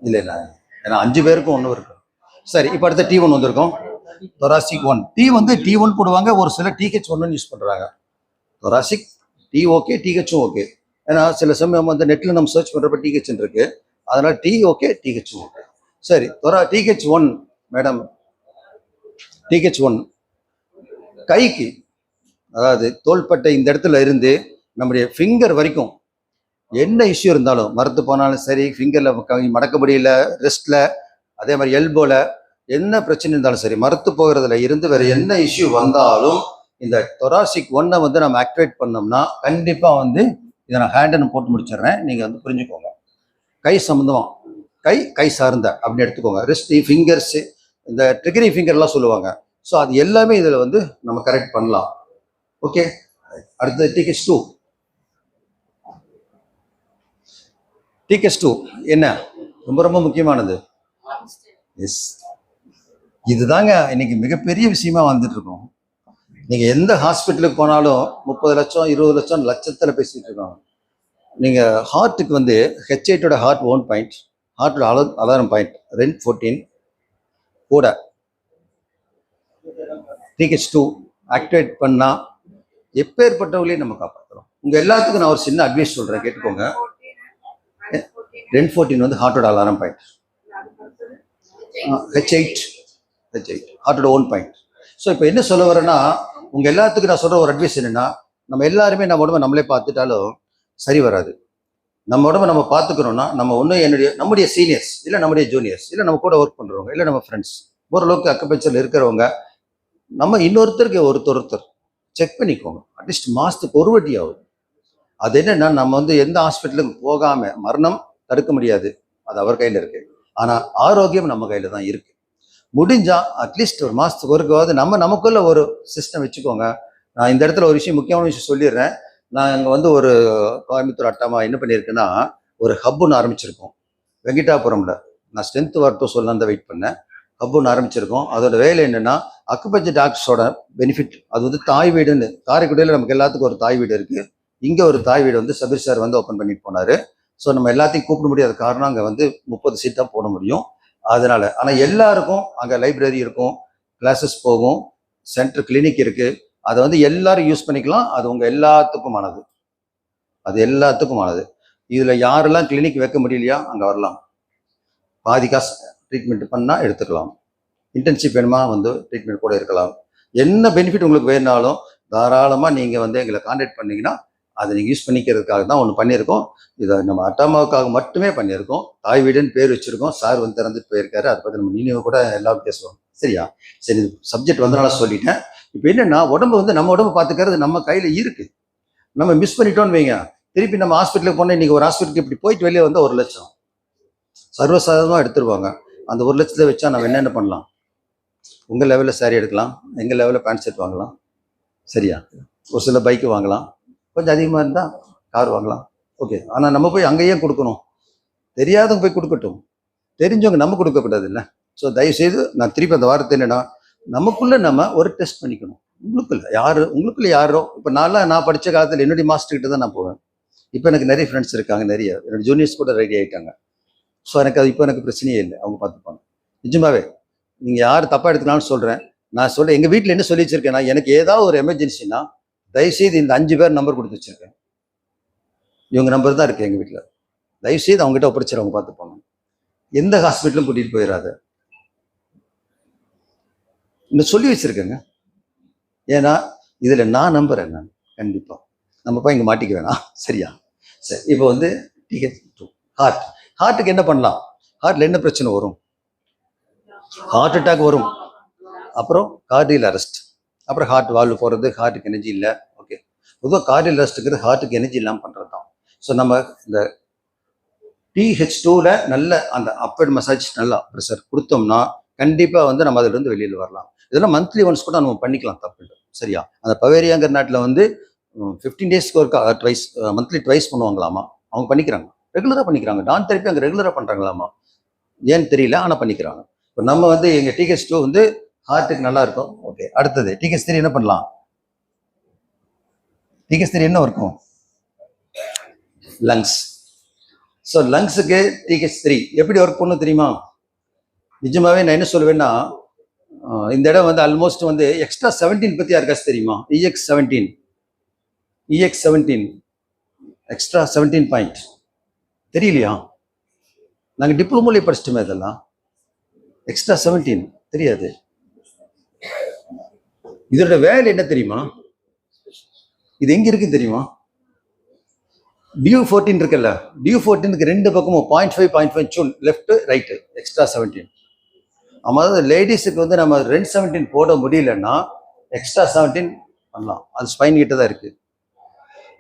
[SPEAKER 1] இல்லை இல்லை, ஏன்னா 5 பேருக்கும் 1 இருக்கு. சரி, இப்போ அடுத்த T1 வந்திருக்கோம். தொராசிக் 1. T1 போடுவாங்க, ஒரு சில TH1 யூஸ் பண்ணுறாங்க. Thoracic T okay, TH okay. ஏன்னா சில சமயம் வந்து நெட்டில் நம்ம சர்ச் பண்ணுறப்ப TH இருக்கு, அதனால் டி ஓகே, டிஹெச் ஓகே. சரி, DH one madam. DH one கைக்கு, அதாவது தோள்பட்டை இந்த இடத்துல இருந்து நம்முடைய ஃபிங்கர் வரைக்கும் என்ன இஷ்யூ இருந்தாலும், மரத்து போனாலும் சரி, ஃபிங்கரில் மடக்க முடியல, ரெஸ்ட்டில், அதே மாதிரி எல்போவில் என்ன பிரச்சனை இருந்தாலும் சரி, மரத்து போகிறதுல இருந்து வேறு என்ன இஷ்யூ வந்தாலும் இந்த தொராசிக் ஒன்னை வந்து நம்ம ஆக்டிவேட் பண்ணோம்னா கண்டிப்பாக வந்து இதை நான் ஹேண்டுன்னு போட்டு முடிச்சிடுறேன், நீங்கள் வந்து புரிஞ்சுக்கோங்க. கை சம்மந்தமாக, கை சார்ந்த அப்படின்னு எடுத்துக்கோங்க. ரிஸ்ட், ஃபிங்கர்ஸு, இந்த ட்ரிகரிங் ஃபிங்கர்லாம் சொல்லுவாங்க. ஸோ அது எல்லாமே இதில் வந்து நம்ம கரெக்ட் பண்ணலாம். ஓகே, அடுத்தது டிஹெச் டூ. டிஹெச் டூ என்ன ரொம்ப ரொம்ப முக்கியமானது. எஸ், இதுதாங்க இன்னைக்கு மிகப்பெரிய விஷயமா வந்துட்டு இருக்கோம். நீங்கள் எந்த ஹாஸ்பிட்டலுக்கு போனாலும் 30 லட்சம் 20 லட்சம் லட்சத்தில் பேசிட்டு இருக்கோம். நீங்கள் ஹார்ட்டுக்கு வந்து ஹெச்ஐட்டோட ஹார்ட் 1 பாயிண்ட், ஹார்ட்டோட அலாரம் பாயிண்ட் 214 கூட டிஹெச் டூ ஆக்டிவேட் பண்ணால் எப்பேற்பட்டவங்களையும் நம்ம காப்பாற்றுறோம். உங்கள் எல்லாத்துக்கும் நான் ஒரு சின்ன அட்வைஸ் சொல்கிறேன், கேட்டுக்கோங்க. 214 வந்து ஹார்ட்டோட அலாரம் பாயிண்ட், ஹெச்ஐட் ஹார்ட்டோட 1 பாயிண்ட். ஸோ இப்போ என்ன சொல்ல வரேன்னா, உங்கள் எல்லாத்துக்கும் நான் சொல்கிற ஒரு அட்வைஸ் என்னென்னா, நம்ம எல்லாருமே நம்ம உடம்பை நம்மளே பார்த்துட்டாலும் சரி வராது. நம்ம உடம்பை நம்ம பார்த்துக்கணும்னா நம்ம ஒன்று நம்முடைய சீனியர்ஸ், இல்லை நம்முடைய ஜூனியர்ஸ், இல்லை நம்ம கூட ஒர்க் பண்ணுறவங்க, இல்லை நம்ம ஃப்ரெண்ட்ஸ், ஓரளவுக்கு அக்குபஞ்சரில் இருக்கிறவங்க, நம்ம இன்னொருத்தருக்கு ஒருத்தர் செக் பண்ணிக்கோங்க. அட்லீஸ்ட் மாதத்துக்கு ஒரு வாட்டி ஆகுது. அது என்னென்னா, நம்ம வந்து எந்த ஹாஸ்பிட்டலுக்கு போகாமல், மரணம் தடுக்க முடியாது, அது அவர் கையில் இருக்கு. ஆனால் ஆரோக்கியம் நம்ம கையில் தான் இருக்கு. முடிஞ்சா அட்லீஸ்ட் ஒரு மாதத்துக்கு ஒருக்காவது நமக்குள்ள ஒரு சிஸ்டம் வச்சுக்கோங்க. நான் இந்த இடத்துல ஒரு விஷயம், முக்கியமான விஷயம் சொல்லிடுறேன். நான் இங்கே வந்து ஒரு கோயம்புத்தூர் அட்டாமா என்ன பண்ணியிருக்கேன்னா, ஒரு ஹப்புன்னு ஆரம்பிச்சிருக்கோம் வெங்கிட்டாபுரம்ல. நான் ஸ்ட்ரென்த் வரட்டும் சொல்லலாம் தான் வெயிட் பண்ணேன். ஹப்புன்னு ஆரம்பிச்சிருக்கோம். அதோட வேலை என்னென்னா, அக்குபஞ்சர் டாக்டர்ஸோட பெனிஃபிட். அது வந்து தாய் வீடுன்னு, காரைக்குடியில் நமக்கு எல்லாத்துக்கும் ஒரு தாய் வீடு இருக்குது. இங்கே ஒரு தாய் வீடு வந்து சபீர் சார் வந்து ஓப்பன் பண்ணிட்டு போனார். ஸோ நம்ம எல்லாத்தையும் கூப்பிட முடியாத காரணம், அங்கே வந்து 30 சீட் தான் போட முடியும், அதனால. ஆனால் எல்லாருக்கும் அங்கே லைப்ரரி இருக்கும், கிளாஸஸ் போகும், சென்டர் கிளினிக் இருக்குது. அதை வந்து எல்லாரும் யூஸ் பண்ணிக்கலாம். அது உங்கள் எல்லாத்துக்குமானது, அது எல்லாத்துக்குமானது. இதில் யாரெல்லாம் கிளினிக் வைக்க முடியலையா அங்கே வரலாம். பாதி காசு ட்ரீட்மெண்ட் பண்ணால் எடுத்துக்கலாம். இன்டர்ன்ஷிப் வேணுமா வந்து ட்ரீட்மெண்ட் கூட இருக்கலாம். என்ன பெனிஃபிட் உங்களுக்கு வேணுனாலும் தாராளமாக நீங்கள் வந்து எங்களை கான்டாக்ட் பண்ணிங்கன்னா அதை நீங்கள் யூஸ் பண்ணிக்கிறதுக்காக தான் ஒன்று பண்ணியிருக்கோம். இதை நம்ம அட்டாமாவுக்காக மட்டுமே பண்ணியிருக்கோம். தாய் வீடுன்னு பேர் வச்சுருக்கோம். சார் வந்து திறந்துட்டு போயிருக்காரு. அதை பற்றி நம்ம நினைவு கூட எல்லாம் பேசுவோம். சரியா? சரி, சப்ஜெக்ட் வந்தனால சொல்லிட்டேன். இப்போ என்னென்னா, உடம்பு வந்து நம்ம உடம்பு பார்த்துக்கிறது நம்ம கையில் இருக்குது. நம்ம மிஸ் பண்ணிட்டோன்னு வைங்க, திருப்பி நம்ம ஹாஸ்பிட்டலுக்கு போனால், இன்றைக்கி ஒரு ஹாஸ்பிட்டலுக்கு இப்படி போயிட்டு வெளியே வந்தால் 1 லட்சம் சர்வசாதாரணமாக எடுத்துருவாங்க. அந்த 1 லட்சத்தை வச்சா நம்ம என்னென்ன பண்ணலாம்? உங்கள் லெவலில் சாரி எடுக்கலாம், எங்கள் லெவலில் பேண்ட் ஷர்ட் வாங்கலாம். சரியா? ஒரு சில பைக்கு வாங்கலாம், கொஞ்சம் அதிகமாக இருந்தால் கார் வாங்கலாம். ஓகே. ஆனால் நம்ம போய் அங்கேயே கொடுக்கணும், தெரியாதவங்க போய் கொடுக்கட்டும், தெரிஞ்சவங்க நம்ம கொடுக்கக்கூடாது இல்லை. ஸோ தயவுசெய்து நான் திருப்பி அந்த வார்த்தை என்னென்னா, நமக்குள்ளே நம்ம ஒரு டெஸ்ட் பண்ணிக்கணும். உங்களுக்குள்ள யாரோ, இப்போ நான் படித்த காலத்தில் என்னுடைய மாஸ்டர்கிட்ட தான் நான் போவேன். இப்போ எனக்கு நிறைய ஃப்ரெண்ட்ஸ் இருக்காங்க, நிறைய என்னோட ஜூனியர்ஸ் கூட ரெடி ஆகிட்டாங்க. ஸோ இப்போ எனக்கு பிரச்சனையே இல்லை, அவங்க பார்த்துப்பாங்க. நிஜமாவே நீங்கள் யார் தப்பாக எடுத்துக்கலாம்னு சொல்கிறேன். நான் சொல்கிறேன், எங்கள் வீட்டில் என்ன சொல்லி வச்சிருக்கேன்னா, எனக்கு ஏதாவது ஒரு எமர்ஜென்சினா தயவுசெய்து இந்த 5 பேர் நம்பர் கொடுத்து வச்சிருக்கேன். இவங்க நம்பர் தான் இருக்குது எங்கள் வீட்டில். தயவுசெய்து அவங்ககிட்ட ஒப்படைச்சிட, அவங்க பார்த்துப்பாங்க. எந்த ஹாஸ்பிட்டலும் கூட்டிகிட்டு போயிடாத, இன்னும் சொல்லி வச்சிருக்கேங்க. ஏன்னா இதில் நான் நம்புறேன். நான் கண்டிப்பாக நம்ம போய் இங்கே மாட்டிக்க வேணாம். சரியா? சரி, இப்போ வந்து டிஹெச் டூ ஹார்ட்டுக்கு என்ன பண்ணலாம்? ஹார்ட்டில் என்ன பிரச்சனை வரும்? ஹார்ட் அட்டாக் வரும், அப்புறம் கார்டியல் அரெஸ்ட், அப்புறம் ஹார்ட் வால்வு போகிறது, ஹார்ட்டுக்கு எனர்ஜி இல்லை. ஓகே, பொதுவாக கார்டியல் அரெஸ்ட்டுங்கிறது ஹார்ட்டுக்கு எனர்ஜி இல்லாமல் பண்ணுறது தான். ஸோ நம்ம இந்த டிஹெச் டூவில் நல்ல அந்த அப்பட் மசாஜ், நல்லா ப்ரெஷர் கொடுத்தோம்னா கண்டிப்பாக வந்து நம்ம அதிலிருந்து வெளியில் வரலாம். இதெல்லாம் மந்த்லி ஒன்ஸ் கூட நம்ம பண்ணிக்கலாம், தப்பு. சரியா? அந்த பவேரியாங்கிற நாட்டில் வந்து 15 டேஸ்க்கு ஒரு ட்வைஸ், மந்த்லி ட்வைஸ் பண்ணுவாங்களாமா. அவங்க பண்ணிக்கிறாங்க, ரெகுலராக பண்ணிக்கிறாங்க. டான் தெரப்பி அங்கே ரெகுலராக பண்ணுறாங்களாமா, ஏன்னு தெரியல, ஆனால் பண்ணிக்கிறாங்க. இப்போ நம்ம வந்து எங்கள் டிஹெச் டூ வந்து ஹார்ட்டுக்கு நல்லா இருக்கும். ஓகே, அடுத்தது டிஹெச் த்ரீ என்ன பண்ணலாம்? டிஹெச் த்ரீ என்ன இருக்கும்? லங்ஸ். ஸோ லங்ஸுக்கு டிஹெச் த்ரீ எப்படி ஒர்க் பண்ணும் தெரியுமா? நிஜமாவே நான் என்ன சொல்லுவேன்னா, இந்த இடம் வந்து ஆல்மோஸ்ட் வந்து எக்ஸ்ட்ரா 17 பற்றி யாருக்காச்சும் தெரியுமா? EX17 எக்ஸ்ட்ரா 17 பாயிண்ட் தெரியலையா? நாங்கள் டிப்ளமோலே படிச்சிட்டோமே இதெல்லாம். எக்ஸ்ட்ரா 17 தெரியாது. இதோட வேலை என்ன தெரியுமா? இது எங்க இருக்கு தெரியுமா? DU14 இருக்குல்ல, DU14க்கு ரெண்டு பக்கமும் 0.5 சூன் லெஃப்ட் ரைட்டு எக்ஸ்ட்ரா 17. அதாவது லேடிஸுக்கு வந்து நம்ம 217 போட முடியலன்னா எக்ஸ்ட்ரா 17 பண்ணலாம். அது ஸ்பைன் கிட்ட தான் இருக்கு.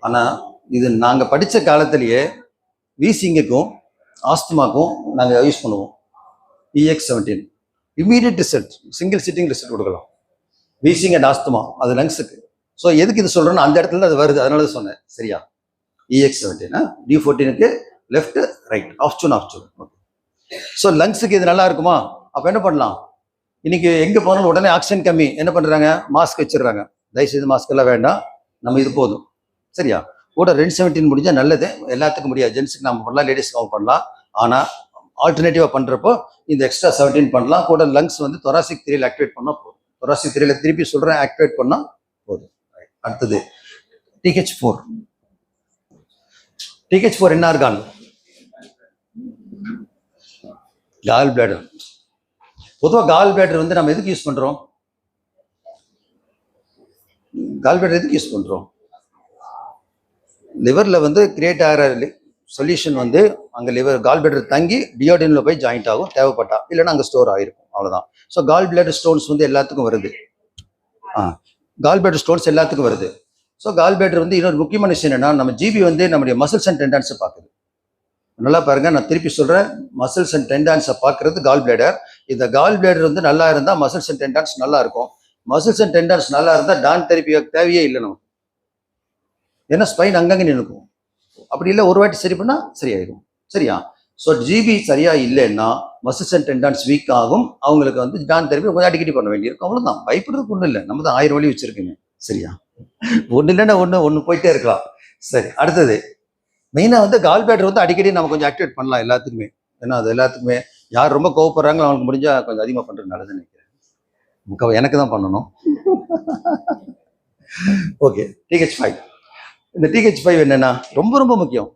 [SPEAKER 1] ஆனால் இது நாங்கள் படித்த காலத்திலேயே வீசிங்குக்கும் ஆஸ்துமாக்கும் நாங்கள் யூஸ் பண்ணுவோம் EX17. Immediate result, single sitting result கொடுக்கலாம். வீசிங் அண்ட் ஆஸ்துமா அது லங்ஸுக்கு. ஸோ எதுக்கு இது சொல்கிறோன்னா அந்த இடத்துல அது வருது, அதனால தான் சொன்னேன். சரியா? EX17 DU14க்கு லெஃப்ட் ரைட் ஆஃப் சூன். ஓகே. ஸோ லங்ஸுக்கு இது நல்லா இருக்குமா? அப்போ என்ன பண்ணலாம்? இன்னைக்கு எங்கே போனாலும் உடனே ஆக்சிஜன் கம்மி, என்ன பண்ணுறாங்க? மாஸ்க் வச்சிடுறாங்க. தயவுசெய்து மாஸ்க் எல்லாம் வேண்டாம், நம்ம இது போதும். சரியா? கூட 217 முடிஞ்சால் நல்லது. எல்லாத்துக்கும் முடியாது, ஜென்ஸுக்கு நம்ம பண்ணலாம், லேடிஸ்க்கு அவங்க பண்ணலாம். ஆனால் ஆல்டர்னேட்டிவாக பண்ணுறப்போ இந்த எக்ஸ்ட்ரா 17 பண்ணலாம். கூட லங்ஸ் வந்து thoracic 3ல ஆக்டிவேட் பண்ணால் போதும். thoracic 3ல திருப்பி சொல்கிறேன், ஆக்டிவேட் பண்ணால் போதும். அடுத்தது TH4. TH4 என்ன ஆர்கான்? Gall bladder. பொதுவாக கால் பிளாடர் வந்து நம்ம எதுக்கு யூஸ் பண்ணுறோம்? கால் பிளாடர் எதுக்கு யூஸ் பண்ணுறோம்? லிவரில் வந்து கிரியேட் ஆகிற சொல்யூஷன் வந்து அங்கே லிவர் கால் பிளாடர் தங்கி டியோடினில் போய் ஜாயிண்ட் ஆகும் தேவைப்பட்டா, இல்லைன்னா அங்கே ஸ்டோர் ஆகிருக்கும், அவ்வளோதான். ஸோ கால் பிளாடர் ஸ்டோன்ஸ் வந்து எல்லாத்துக்கும் வருது. கால் பிளாடர் ஸ்டோன்ஸ் எல்லாத்துக்கும் வருது. ஸோ கால் பிளாடர் வந்து இன்னொரு முக்கியமான விஷயம் என்னன்னா, நம்ம ஜிபி வந்து நம்முடைய மசில்ஸ் அண்ட் டெண்டான்ஸை பார்க்குது. நல்லா பாருங்க, நான் திருப்பி சொல்கிறேன், மசில்ஸ் அண்ட் டெண்டான்ஸை பார்க்கறது கால் பிளாடர். இந்த கால் பிளாடர் வந்து நல்லா இருந்தால் மசில்ஸ் அண்ட் டெண்டான்ஸ் நல்லா இருக்கும். மசில்ஸ் அண்ட் டெண்டான்ஸ் நல்லா இருந்தால் டான் தெரப்பி தேவையே இல்லை நமக்கு. ஏன்னா ஸ்பைன் அங்கங்கே நினைக்கும். அப்படி இல்லை, ஒரு வாட்டி சரி பண்ணால் சரியாயிடும். சரியா? ஸோ ஜிபி சரியா இல்லைன்னா மசில்ஸ் அண்ட் டெண்டான்ஸ் வீக் ஆகும். அவங்களுக்கு வந்து டான் தெரப்பி கொஞ்சம் அடிக்கடி பண்ண வேண்டியிருக்கும். அவ்வளோதான், பயப்படுறதுக்கு ஒன்றும் இல்லை. நம்ம தான் 1000 வழி வச்சிருக்கீங்க. சரியா? ஒன்று இல்லைன்னா ஒன்று போயிட்டே இருக்கலாம். சரி, அடுத்தது மெயினாக வந்து கால் பிளாடர் வந்து அடிக்கடி நம்ம கொஞ்சம் ஆக்டிவேட் பண்ணலாம் எல்லாத்துக்குமே. ஏன்னா அது எல்லாத்துக்குமே யார் ரொம்ப கோவப்படுறாங்களோ அவங்களுக்கு முடிஞ்சால் கொஞ்சம் அதிகமாக பண்ணுறது நல்லதுன்னு நினைக்கிறேன். எனக்கு தான் பண்ணணும். Okay, TH5. இந்த TH5 என்னன்னா ரொம்ப ரொம்ப முக்கியம்.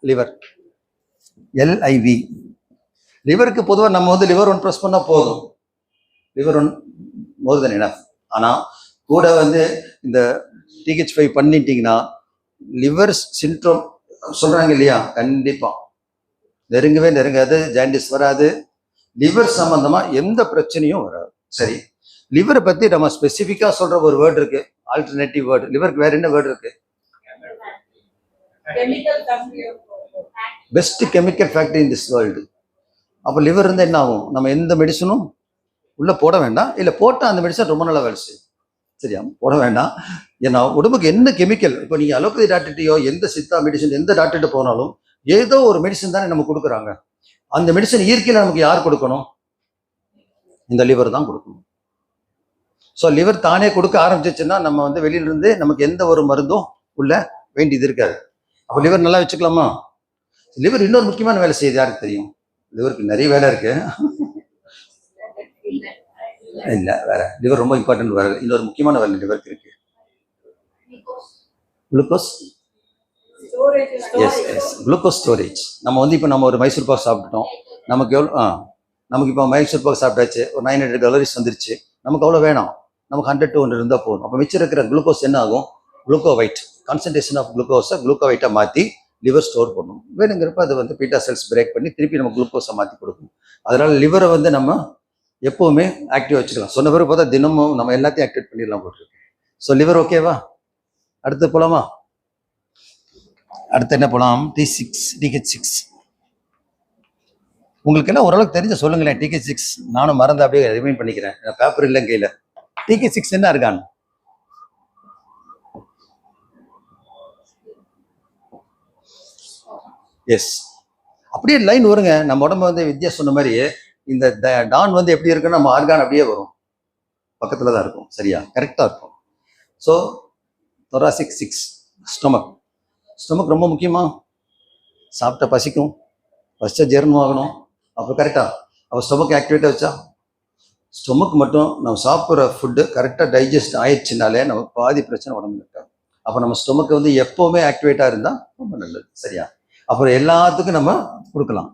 [SPEAKER 1] Liver, LIV. லிவருக்கு பொதுவாக நம்ம வந்து liver 1 ப்ரெஸ் பண்ணால் போதும். liver 1 மோர் தென் எனஃப். ஆனால் கூட வந்து இந்த TH5 பண்ணிட்டீங்கன்னா லிவர் சிண்ட்ரோம் சொல்றாங்க இல்லையா, கண்டிப்பா நெருங்காது, ஜாண்டிஸ் வராது, லிவர் சம்பந்தமா எந்த பிரச்சனையும் வராது. சரி, லிவரை பத்தி நம்ம ஸ்பெசிஃபிக்கா சொல்ற ஒரு வேர்டு இருக்கு, ஆல்டர்னேட்டிவ் வேர்டு. லிவருக்கு வேற என்ன வேர்டு இருக்கு? Best chemical factory in this world. அப்போ லிவர் இருந்தால் என்ன ஆகும்? நம்ம எந்த மெடிசனும் உள்ள போட வேண்டாம், இல்லை போட்டால் அந்த மெடிசன் ரொம்ப நல்லா வேலை செய்யும். சரியா? போட வேண்டாம். ஏன்னா உடம்புக்கு என்ன கெமிக்கல், இப்போ நீங்கள் அலோபதி டாக்டர்கிட்டையோ எந்த சித்தா மெடிசன் எந்த டாக்டர்கிட்ட போனாலும் ஏதோ ஒரு மெடிசன் தானே நம்ம கொடுக்குறாங்க. அந்த மெடிசன் இயற்கையில் நமக்கு யார் கொடுக்கணும்? இந்த லிவர் தான் கொடுக்கணும். ஸோ லிவர் தானே கொடுக்க ஆரம்பிச்சிச்சுன்னா நம்ம வந்து வெளியிலிருந்து நமக்கு எந்த ஒரு மருந்தும் உள்ள வேண்டியது இருக்காது. அப்போ லிவர் நல்லா வச்சுக்கலாமா? லிவர் இன்னொரு முக்கியமான வேலை செய்யுது, யாருக்கு தெரியும்? லிவருக்கு நிறைய வேலை இருக்கு. இல்லை, வேற லிவர் ரொம்ப இம்பார்ட்டன்ட். வேற இன்னொரு முக்கியமான வேலை லிவருக்கு இருக்கு, குளுக்கோஸ். S, glucose storage. நம்ம வந்து இப்போ நம்ம ஒரு மைசூர் பாக் சாப்பிட்டுட்டோம், நமக்கு எவ்வளோ நமக்கு இப்போ மைசூர் பாக் சாப்பிட்டாச்சு, ஒரு 900 கலோரிஸ் வந்துருச்சு. நமக்கு அவ்வளோ வேணாம், நமக்கு 100 to 100 இருந்தால் போதும். அப்போ மிச்சம் இருக்கிற குளுக்கோஸ் என்ன ஆகும்? குளுக்கோவைட், கான்சன்ட்ரேஷன் ஆஃப் குளுக்கோஸை குளுக்கோவைட்டாக மாற்றி லிவர் ஸ்டோர் பண்ணும். வேணுங்கிறப்ப அது வந்து பீட்டா செல்ஸ் பிரேக் பண்ணி திருப்பி நம்ம குளுக்கோஸை மாற்றி கொடுக்கும். அதனால லிவரை வந்து நம்ம எப்போவுமே ஆக்டிவ் வச்சுக்கலாம். சொன்ன பிறகு பார்த்தா தினமும் நம்ம எல்லாத்தையும் ஆக்டிவேட் பண்ணிடலாம் போட்டுருக்கு. ஸோ லிவர் ஓகேவா? அடுத்து போலாமா? அடுத்து என்ன போலாம்? TH6. உங்களுக்கு என்ன ஓரளவுக்கு தெரிஞ்ச சொல்லுங்களேன். TH6 நானும் மறந்து அப்படியே ரிமைண்ட் பண்ணிக்கிறேன், பேப்பர் இல்லை கையில். TH6 என்ன இருக்கான்? எஸ், அப்படியே லைன் வருங்க. நம்ம உடம்பு வந்து வித்யா சொன்ன மாதிரி இந்த டான் வந்து எப்படி இருக்குன்னா நம்ம ஆர்கான் அப்படியே வரும், பக்கத்தில் தான் இருக்கும். சரியா? கரெக்டாக இருக்கும். So thoracic 6. ஸ்டொமக் ரொம்ப முக்கியமா? சாப்பிட்டா பசிக்கும், பசிச்சா ஜீரணம் ஆகணும். அப்போ கரெக்டாக அப்போ ஸ்டொமக் ஆக்டிவேட்டாக வச்சா, ஸ்டொமக் மட்டும் நம்ம சாப்பிட்ற ஃபுட்டு கரெக்டாக டைஜஸ்ட் ஆயிடுச்சுனாலே நமக்கு பாதி பிரச்சனை உடம்புல இருக்காது. அப்போ நம்ம ஸ்டொமக்கு வந்து எப்போவுமே ஆக்டிவேட்டாக இருந்தால் ரொம்ப நல்லது. சரியா? அப்புறம் எல்லாத்துக்கும் நம்ம கொடுக்கலாம்.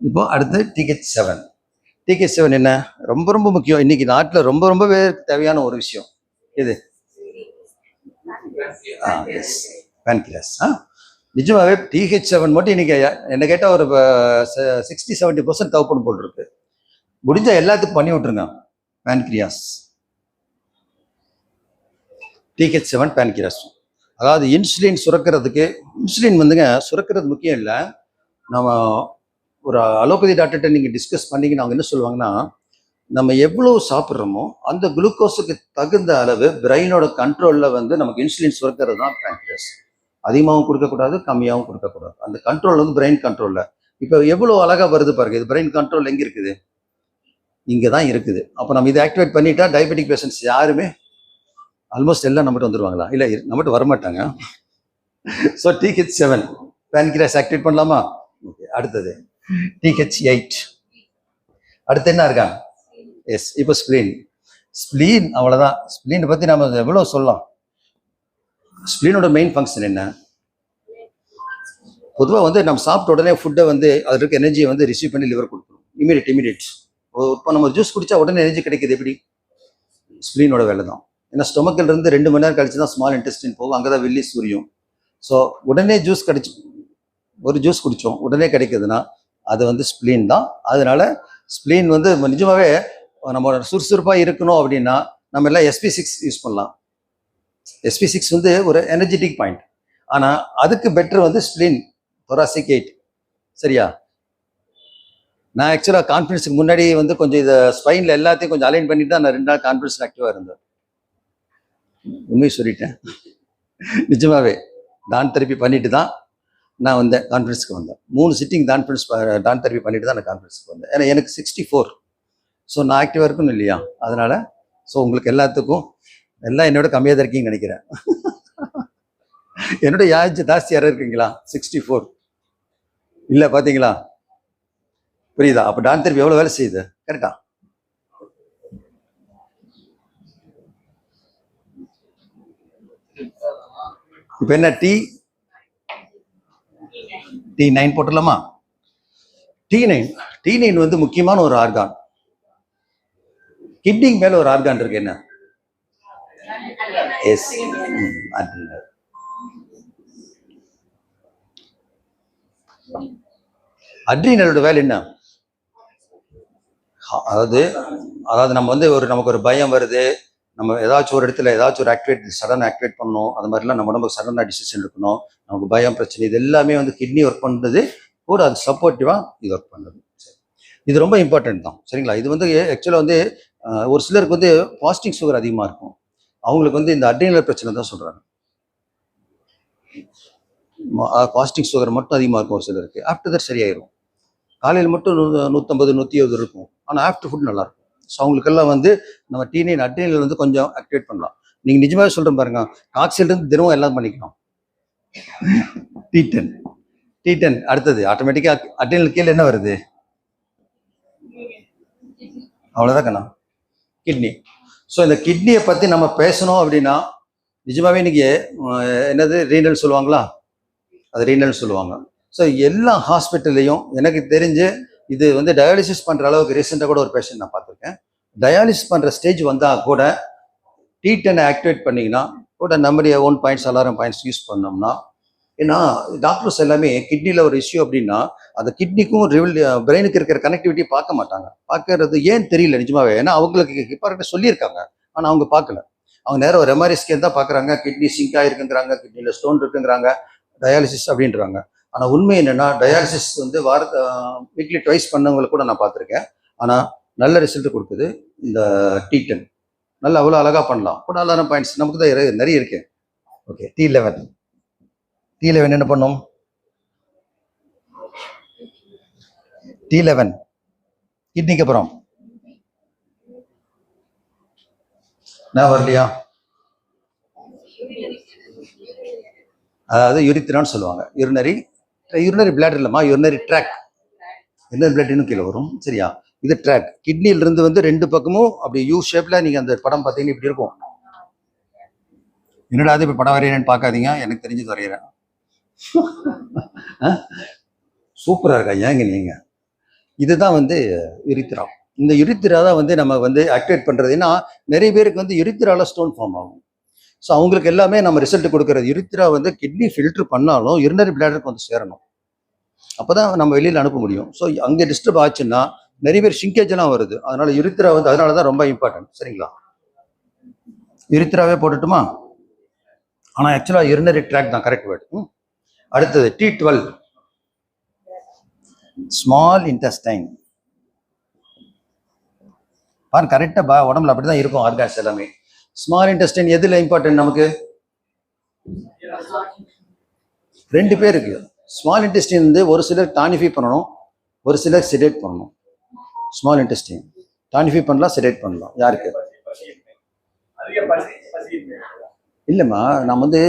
[SPEAKER 1] இப்போ அடுத்து TH7. TH7 என்ன? ரொம்ப ரொம்ப முக்கியம். இன்னைக்கு நாட்டில் ரொம்ப ரொம்பவே தேவையான ஒரு விஷயம் இது. பேன்கிராஸ். நிஜமாவே TH7 மட்டும் இன்னைக்கு என்ன கேட்டால் ஒரு 60-70% தேவைப்படும் போல் இருக்கு. முடிஞ்ச எல்லாத்துக்கும் பண்ணி விட்டுருங்க. Pancreas, TH7 பேன்கிராஸ். அதாவது இன்சுலின் சுரக்கிறதுக்கு, இன்சுலின் வந்துங்க சுரக்கிறது முக்கியம் இல்லை. நம்ம ஒரு அலோபதி டாக்டர்கிட்ட நீங்கள் டிஸ்கஸ் பண்ணிங்கன்னா அவங்க என்ன சொல்லுவாங்கன்னா, நம்ம எவ்வளோ சாப்பிட்றோமோ அந்த குளுக்கோஸுக்கு தகுந்த அளவு பிரெயினோட கண்ட்ரோலில் வந்து நமக்கு இன்சுலின் சுரக்கிறது தான் பேன்கிராஸ். அதிகமாகவும் கொடுக்கக்கூடாது, கம்மியாகவும் கொடுக்கக்கூடாது. அந்த கண்ட்ரோல் வந்து பிரெயின் கண்ட்ரோலில். இப்போ எவ்வளோ அழகாக வருது பாருங்க. இது பிரெயின் கண்ட்ரோல் எங்கே இருக்குது? இங்கே தான் இருக்குது. அப்போ நம்ம இதை ஆக்டிவேட் பண்ணிட்டா டயபெட்டிக் பேஷண்ட்ஸ் யாருமே ஆல்மோஸ்ட் எல்லாம் நம்மகிட்ட வந்துடுவாங்களா? இல்லை, நம்மகிட்ட வரமாட்டாங்க. ஸோ TH7 பேன்கிராஸ் ஆக்டிவேட் பண்ணலாமா? ஓகே. அடுத்தது TH8. அடுத்து என்ன இருக்கா? எஸ், இப்போ ஸ்ப்ளீன். ஸ்ப்ளீன் அவ்வளோதான். ஸ்ப்ளீனை பற்றி நம்ம எவ்வளோ சொல்லலாம். ஸ்ப்ளீனோட மெயின் ஃபங்க்ஷன் என்ன? பொதுவாக வந்து நம்ம சாப்பிட்ட உடனே ஃபுட்டை வந்து அது இருக்க எனர்ஜியை வந்து ரிசீவ் பண்ணி லிவர் கொடுத்துரும். இமீடியட். இப்போ நம்ம ஜூஸ் குடிச்சா உடனே எனர்ஜி கிடைக்குது. எப்படி? ஸ்ப்ளீனோட வேலை தான். ஏன்னா ஸ்டொமக்கில் இருந்து 2 மணி நேரம் கழிச்சு தான் ஸ்மால் இன்டெஸ்டின் போகும். அங்கே தான் வெளியே சூரியும். ஸோ உடனே ஒரு ஜூஸ் குடித்தோம் உடனே கிடைக்குதுன்னா அது வந்து ஸ்ப்ளீன் தான். அதனால ஸ்ப்ளீன் வந்து நிஜமாவே நம்ம சுறுசுறுப்பாக இருக்கணும் அப்படின்னா நம்ம எல்லாம் SP6 யூஸ் பண்ணலாம். SP6 வந்து ஒரு எனர்ஜெட்டிக் பாயிண்ட். ஆனால் அதுக்கு பெட்டர் வந்து ஸ்ப்ளீன் thoracic 8. சரியா? நான் ஆக்சுவலாக கான்ஃபரன்ஸுக்கு முன்னாடி வந்து கொஞ்சம் இதை ஸ்பைனில் எல்லாத்தையும் கொஞ்சம் அலைன் பண்ணிட்டு தான் நான் 2 நாள் கான்ஃபரன்ஸ் ஆக்டிவாக இருந்தேன். உண்மையை சொல்லிட்டேன். நிஜமாவே டான் தெரப்பி பண்ணிட்டு தான் நான் வந்தேன், கான்ஃபரன்ஸுக்கு வந்தேன். 3 சிட்டிங் டான் தெரப்பி பண்ணிட்டு தான் நான் கான்ஃபரன்ஸுக்கு வந்தேன். ஏன்னா எனக்கு 64. ஸோ நான் ஆக்டிவாக இருக்கணும் இல்லையா? அதனால ஸோ உங்களுக்கு எல்லாத்துக்கும் எல்லாம் என்னோட கம்மியாக தான் இருக்கீங்கன்னு நினைக்கிறேன். என்னோட ஏஜ் ஜாஸ்தி யாரும் இருக்கீங்களா? 64 இல்லை, பார்த்தீங்களா? புரியுதா? அப்போ டான் தெரப்பி எவ்வளோ வேலை செய்யுது? கரெக்டா? இப்போ என்ன T9 போட்டுடலாமா? T9 வந்து முக்கியமான ஒரு ஆர்கான். கிட்னிக்கு மேல ஒரு ஆர்கான் இருக்கு. என்ன? S, adrenal. அட்ரினலோட வேலை என்ன? அதாவது நம்ம வந்து நமக்கு ஒரு பயம் வருது, நம்ம ஏதாச்சும் ஒரு இடத்துல ஏதாச்சும் ஒரு சடன் ஆக்டிவேட் பண்ணணும். அது மாதிரிலாம் நம்ம உடம்புக்கு சடனாக டிசிஷன் எடுக்கணும். நமக்கு பயம், பிரச்சனை, இது எல்லாமே வந்து கிட்னி ஒர்க் பண்ணுறது கூட அது சப்போர்ட்டிவாக இது ஒர்க் பண்ணுறது. சரி, இது ரொம்ப இம்பார்ட்டன்ட் தான். சரிங்களா? இது வந்து ஆக்சுவலாக வந்து ஒரு சிலருக்கு வந்து ஃபாஸ்டிங் சுகர் அதிகமாக இருக்கும். அவங்களுக்கு வந்து இந்த அட்ரினல் பிரச்சனை தான் சொல்கிறாங்க. ஃபாஸ்டிங் சுகர் மட்டும் அதிகமாக இருக்கும் ஒரு சிலருக்கு. ஆஃப்டர் தட் சரியாயிரும். காலையில் மட்டும் 150 120 இருக்கும். ஆனால் ஆஃப்டர் ஃபுட் நல்லாயிருக்கும். ஸோ அவங்களுக்கெல்லாம் வந்து நம்ம T9 அட்ரினல் வந்து கொஞ்சம் ஆக்டிவேட் பண்ணலாம். நீங்கள் நிஜமாக சொல்கிறேன் பாருங்க, காக்சிலிருந்து தினமும் எல்லாம் பண்ணிக்கலாம். T10 அடுத்தது ஆட்டோமேட்டிக்காக அட்ரினல் கீழே என்ன வருது? அவ்வளோதான் கண்ணா, கிட்னி. ஸோ இந்த கிட்னியை பற்றி நம்ம பேசணும் அப்படின்னா நிஜமாவே இன்னைக்கு என்னது ரீனல் சொல்லுவாங்களா? அது ரீனல் சொல்லுவாங்க. ஸோ எல்லா ஹாஸ்பிட்டல்லையும் எனக்கு தெரிஞ்சு இது வந்து டயாலிசிஸ் பண்ணுற அளவுக்கு ரீசெண்டாக கூட ஒரு பேஷண்ட் நான் பார்த்துருக்கேன். டயாலிசிஸ் பண்ணுற ஸ்டேஜ் வந்தால் கூட T10 ஆக்டிவேட் பண்ணிங்கன்னா கூட நம்முடைய own points alarm points use பண்ணோம்னா, ஏன்னா டாக்டர்ஸ் எல்லாமே கிட்னியில் ஒரு இஷ்யூ அப்படின்னா அந்த கிட்னிக்கும் பிரெயினுக்கு இருக்கிற கனெக்டிவிட்டி பார்க்க மாட்டாங்க. பார்க்கறது ஏன் தெரியல நிஜமாவே. ஏன்னா அவங்களுக்கு ஹிப்பார்ட்ட சொல்லியிருக்காங்க, ஆனால் அவங்க பார்க்கல. அவங்க நேரம் ஒரு MRI ஸ்கேன் தான் பார்க்குறாங்க. கிட்னி சிங்க் ஆகிருக்குங்கிறாங்க, கிட்னியில் ஸ்டோன் இருக்குங்கிறாங்க, டயாலிசிஸ் அப்படின்றாங்க. ஆனால் உண்மை என்னென்னா டயாலிசிஸ் வந்து வீக்லி ட்வைஸ் பண்ணவங்களை கூட நான் பார்த்துருக்கேன். ஆனால் நல்ல ரிசல்ட் கொடுக்குது இந்த T10. நல்லா அவ்வளோ அழகாக பண்ணலாம். கூட அலாரம் பாயிண்ட்ஸ் நமக்கு தான் நிறைய இருக்கு. ஓகே, T11 என்ன பண்ணும்? T11 கிட்னிக்கு அப்புறம் நான் வரலையா? அதாவது யூரித்ரான்னு சொல்லுவாங்க. யூரினரி பிளாடர் இல்லைம்மா, யூரினரி ட்ராக். யூரினரி பிளாடர்னு கீழே வரும். சரியா? இது ட்ராக். கிட்னியிலிருந்து வந்து 2 பக்கமும் அப்படி யூ ஷேப்ல நீங்க அந்த படம் பார்த்தீங்கன்னா இப்படி இருக்கும். என்னடா அது இப்ப படம் வரையறேன்னு பார்க்காதீங்க, எனக்கு தெரிஞ்சது வரைகிறேன். சூப்பரா இருக்கா? ஏங்க நீங்க இதுதான் வந்து யுரித்ரா. இந்த யுரித்ரா தான் வந்து நம்ம வந்து ஆக்டிவேட் பண்ணுறது. ஏன்னா நிறைய பேருக்கு வந்து யுரித்ரால ஸ்டோன் ஃபார்ம் ஆகும். ஸோ அவங்களுக்கு எல்லாமே நம்ம ரிசல்ட் கொடுக்கறது யுரித்ரா வந்து கிட்னி ஃபில்டர் பண்ணாலும் யூரினரி பிளாடருக்கு வந்து சேரணும். அப்போ தான் நம்ம வெளியில் அனுப்ப முடியும். ஸோ அங்கே டிஸ்டர்ப் ஆச்சுன்னா நிறைய பேர் ஷிங்கேஜ் எல்லாம் வருது. அதனால யுரித்ரா வந்து அதனால தான் ரொம்ப இம்பார்ட்டன்ட். சரிங்களா? யுரித்ராவே போட்டுட்டுமா? ஆனால் ஆக்சுவலாக யூரினரி ட்ராக் தான் கரெக்ட் வேர்டு. அடுத்தது T12 ஸ்மால் இன்டெஸ்டைன். பாருங்க கரெக்டாக உடம்புல அப்படி தான் இருக்கும் ஆர்கான்ஸ் எல்லாமே. ஸ்மால் இன்டெஸ்டைன் எதில் இம்பார்ட்டன்ட் நமக்கு? 2 பேருக்கு. ஸ்மால் இன்டெஸ்டைன் வந்து ஒரு சிலர் டானிஃபை பண்ணணும், ஒரு சிலர் செடேட் பண்ணணும். ஸ்மால் இன்டெஸ்டைன் டானிஃபை பண்ணலாம், செடேட் பண்ணலாம். யாருக்கு? இல்லைம்மா, நம்ம வந்து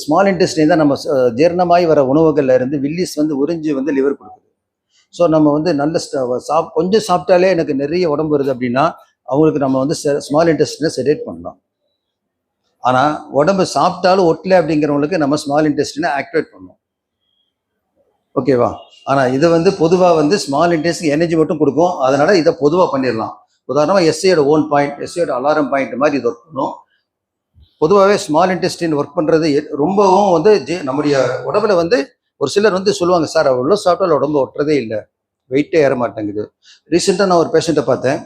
[SPEAKER 1] ஸ்மால் இன்டெஸ்டைன் தான் நம்ம ஜீரணமாய் வர உணவுகள்ல இருந்து வில்லிஸ் வந்து உறிஞ்சி வந்து லிவர் கொடுக்குது. ஸோ நம்ம வந்து நல்ல கொஞ்சம் சாப்பிட்டாலே எனக்கு நிறைய உடம்பு வருது அப்படின்னா அவங்களுக்கு நம்ம வந்து ஸ்மால் இன்டெஸ்டைனை செடேட் பண்ணலாம். ஆனால் உடம்பு சாப்பிட்டாலும் ஒட்டலை அப்படிங்கிறவங்களுக்கு நம்ம ஸ்மால் இன்டெஸ்டைனை ஆக்டிவேட் பண்ணணும். ஓகேவா? ஆனால் இதை வந்து பொதுவாக வந்து ஸ்மால் இன்டெஸ்டின் எனர்ஜி மட்டும் கொடுக்கும். அதனால இதை பொதுவாக பண்ணிடலாம். உதாரணமாக எஸ்ஐயோட ஓன் பாயிண்ட், எஸ்ஐயோட அலாரம் பாயிண்ட் மாதிரி இது ஒர்க் பண்ணும். பொதுவாகவே ஸ்மால் இன்டெஸ்டின் ஒர்க் பண்ணுறது ரொம்பவும் வந்து நம்முடைய உடம்புல வந்து ஒரு சிலர் வந்து சொல்லுவாங்க, சார் அவ்வளோ சாப்பிட்டாலும் உடம்பு ஒட்டுறதே இல்லை, வெயிட்டே ஏற மாட்டேங்குது. ரீசெண்டாக நான் ஒரு பேஷண்ட்டை பார்த்தேன்,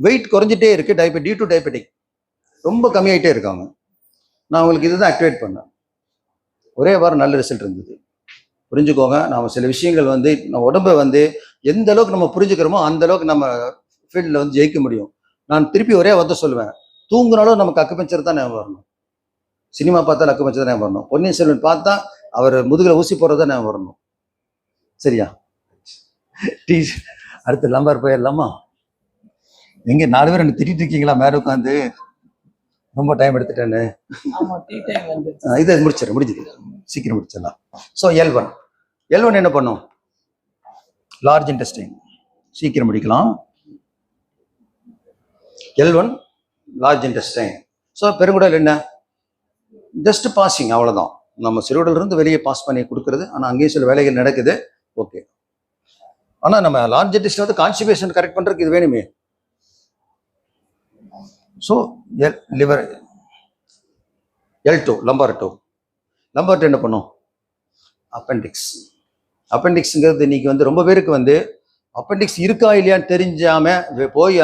[SPEAKER 1] வெயிட் குறைஞ்சிட்டே இருக்கு, டியூ டு டயபெட்டிக், ரொம்ப கம்மியாயிட்டே இருக்காங்க. நான் உங்களுக்கு இதுதான் ஆக்டிவேட் பண்ணேன். ஒரே வாரம் நல்ல ரிசல்ட் இருந்தது. புரிஞ்சுக்கோங்க, நம்ம சில விஷயங்கள் வந்து நம்ம உடம்பை வந்து எந்த அளவுக்கு நம்ம புரிஞ்சுக்கிறோமோ அந்த அளவுக்கு நம்ம ஃபீல்டில் வந்து ஜெயிக்க முடியும். நான் திருப்பி ஒரே வார்த்தை சொல்லுவேன், தூங்குனாலும் நமக்கு அக்குபஞ்சர் தான் ஞாபகம் வரணும். சினிமா பார்த்தா அக்குபஞ்சர் தான் ஞாபகம் வரணும். பொன்னியின் செல்வன் பார்த்தா அவர் முதுகில் ஊசி போடுறது தான் ஞாபகம் வரணும். சரியா? அடுத்த நம்பர் போயிடலாமா? எங்க 4 பேர் என்ன திட்டிட்டு இருக்கீங்களா மேல உட்காந்து? ரொம்ப டைம் எடுத்துட்டேன்னு. இதை முடிஞ்சது, சீக்கிரம் முடிச்சிடலாம். ஸோ L1 என்ன பண்ணும்? Large intestine. சீக்கிரம் முடிக்கலாம். L1 large intestine. ஸோ பெருங்குடல் என்ன? ஜஸ்ட் பாசிங், அவ்வளோதான். நம்ம சிறுகுடல் இருந்து வெளியே பாஸ் பண்ணி கொடுக்குறது. ஆனால் அங்கேயும் சில வேலைகள் நடக்குது. ஓகே. ஆனால் நம்ம லார்ஜ் இன்டெஸ்டைன் வந்து கான்ஸ்டிபேஷன் கரெக்ட் பண்ணுறதுக்கு இது வேணுமே. ஸோ லிவர் L2 லம்பார் 2 என்ன பண்ணும்? அப்பெண்டிக்ஸ்ங்கிறது இன்னைக்கு வந்து ரொம்ப பேருக்கு வந்து அப்பெண்டிக்ஸ் இருக்கா இல்லையான்னு தெரிஞ்சாம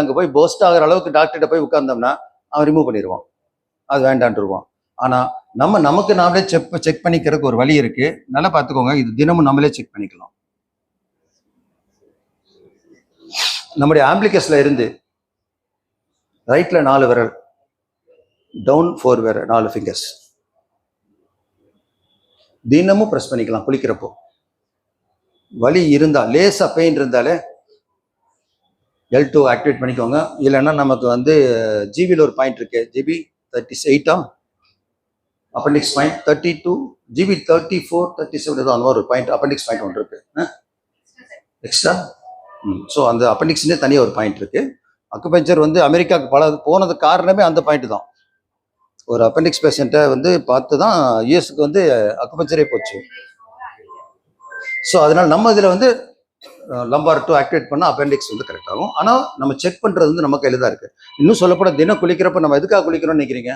[SPEAKER 1] அங்கே போய் போஸ்ட் ஆகிற அளவுக்கு டாக்டர்கிட்ட போய் உட்கார்ந்தோம்னா அவன் ரிமூவ் பண்ணிடுவான், அது வேண்டான்ட்டுருவான். ஆனால் நமக்கு நாமளே செக் பண்ணிக்கிறதுக்கு ஒரு வழி இருக்கு. நல்லா பார்த்துக்கோங்க, இது தினமும் நம்மளே செக் பண்ணிக்கலாம். நம்முடைய ஆம்பிளிகஸ்ல இருந்து ரைட்ல 4 விரல், டவுன் 4 விரல், 4 ஃபிங்கர்ஸ் தினமும் ப்ரெஸ் பண்ணிக்கலாம். குளிக்கிறப்போ வலி இருந்தா, லேசா பெயின் இருந்தாலே L2 ஆக்டிவேட் பண்ணிக்கோங்க. இல்லைன்னா நமக்கு வந்து ஜிபியில் ஒரு பாயிண்ட் இருக்கு, ஜிபி 38 அப்பெண்டிக்ஸ் பாயிண்ட் 32, ஜிபி 34, 37 ஏதோ அந்த ஒரு பாயிண்ட் அப்பெண்டிக்ஸ் பாயிண்ட் ஒன்று இருக்கு எக்ஸ்ட்ரா. ஸோ அந்த அப்பெண்டிக்ஸ்லேயே தனியாக ஒரு பாயிண்ட் இருக்கு. அக்குபஞ்சர் வந்து அமெரிக்காவுக்கு போனது காரணமே அந்த பாயிண்ட் தான். ஒரு அப்பெண்டிக்ஸ் பேஷண்ட்டை வந்து பார்த்து தான் யூஎஸ்க்கு வந்து அக்குபஞ்சரே போச்சு. ஸோ அதனால நம்ம இதில் வந்து லம்பார் 2 ஆக்டிவேட் பண்ணால் அப்பெண்டிக்ஸ் வந்து கரெக்ட் ஆகும். ஆனால் நம்ம செக் பண்ணுறது வந்து நமக்கு கையில் தான் இருக்கு. இன்னும் சொல்லப்போட தினம் குளிக்கிறப்ப நம்ம எதுக்காக குளிக்கிறோம்னு நினைக்கிறீங்க?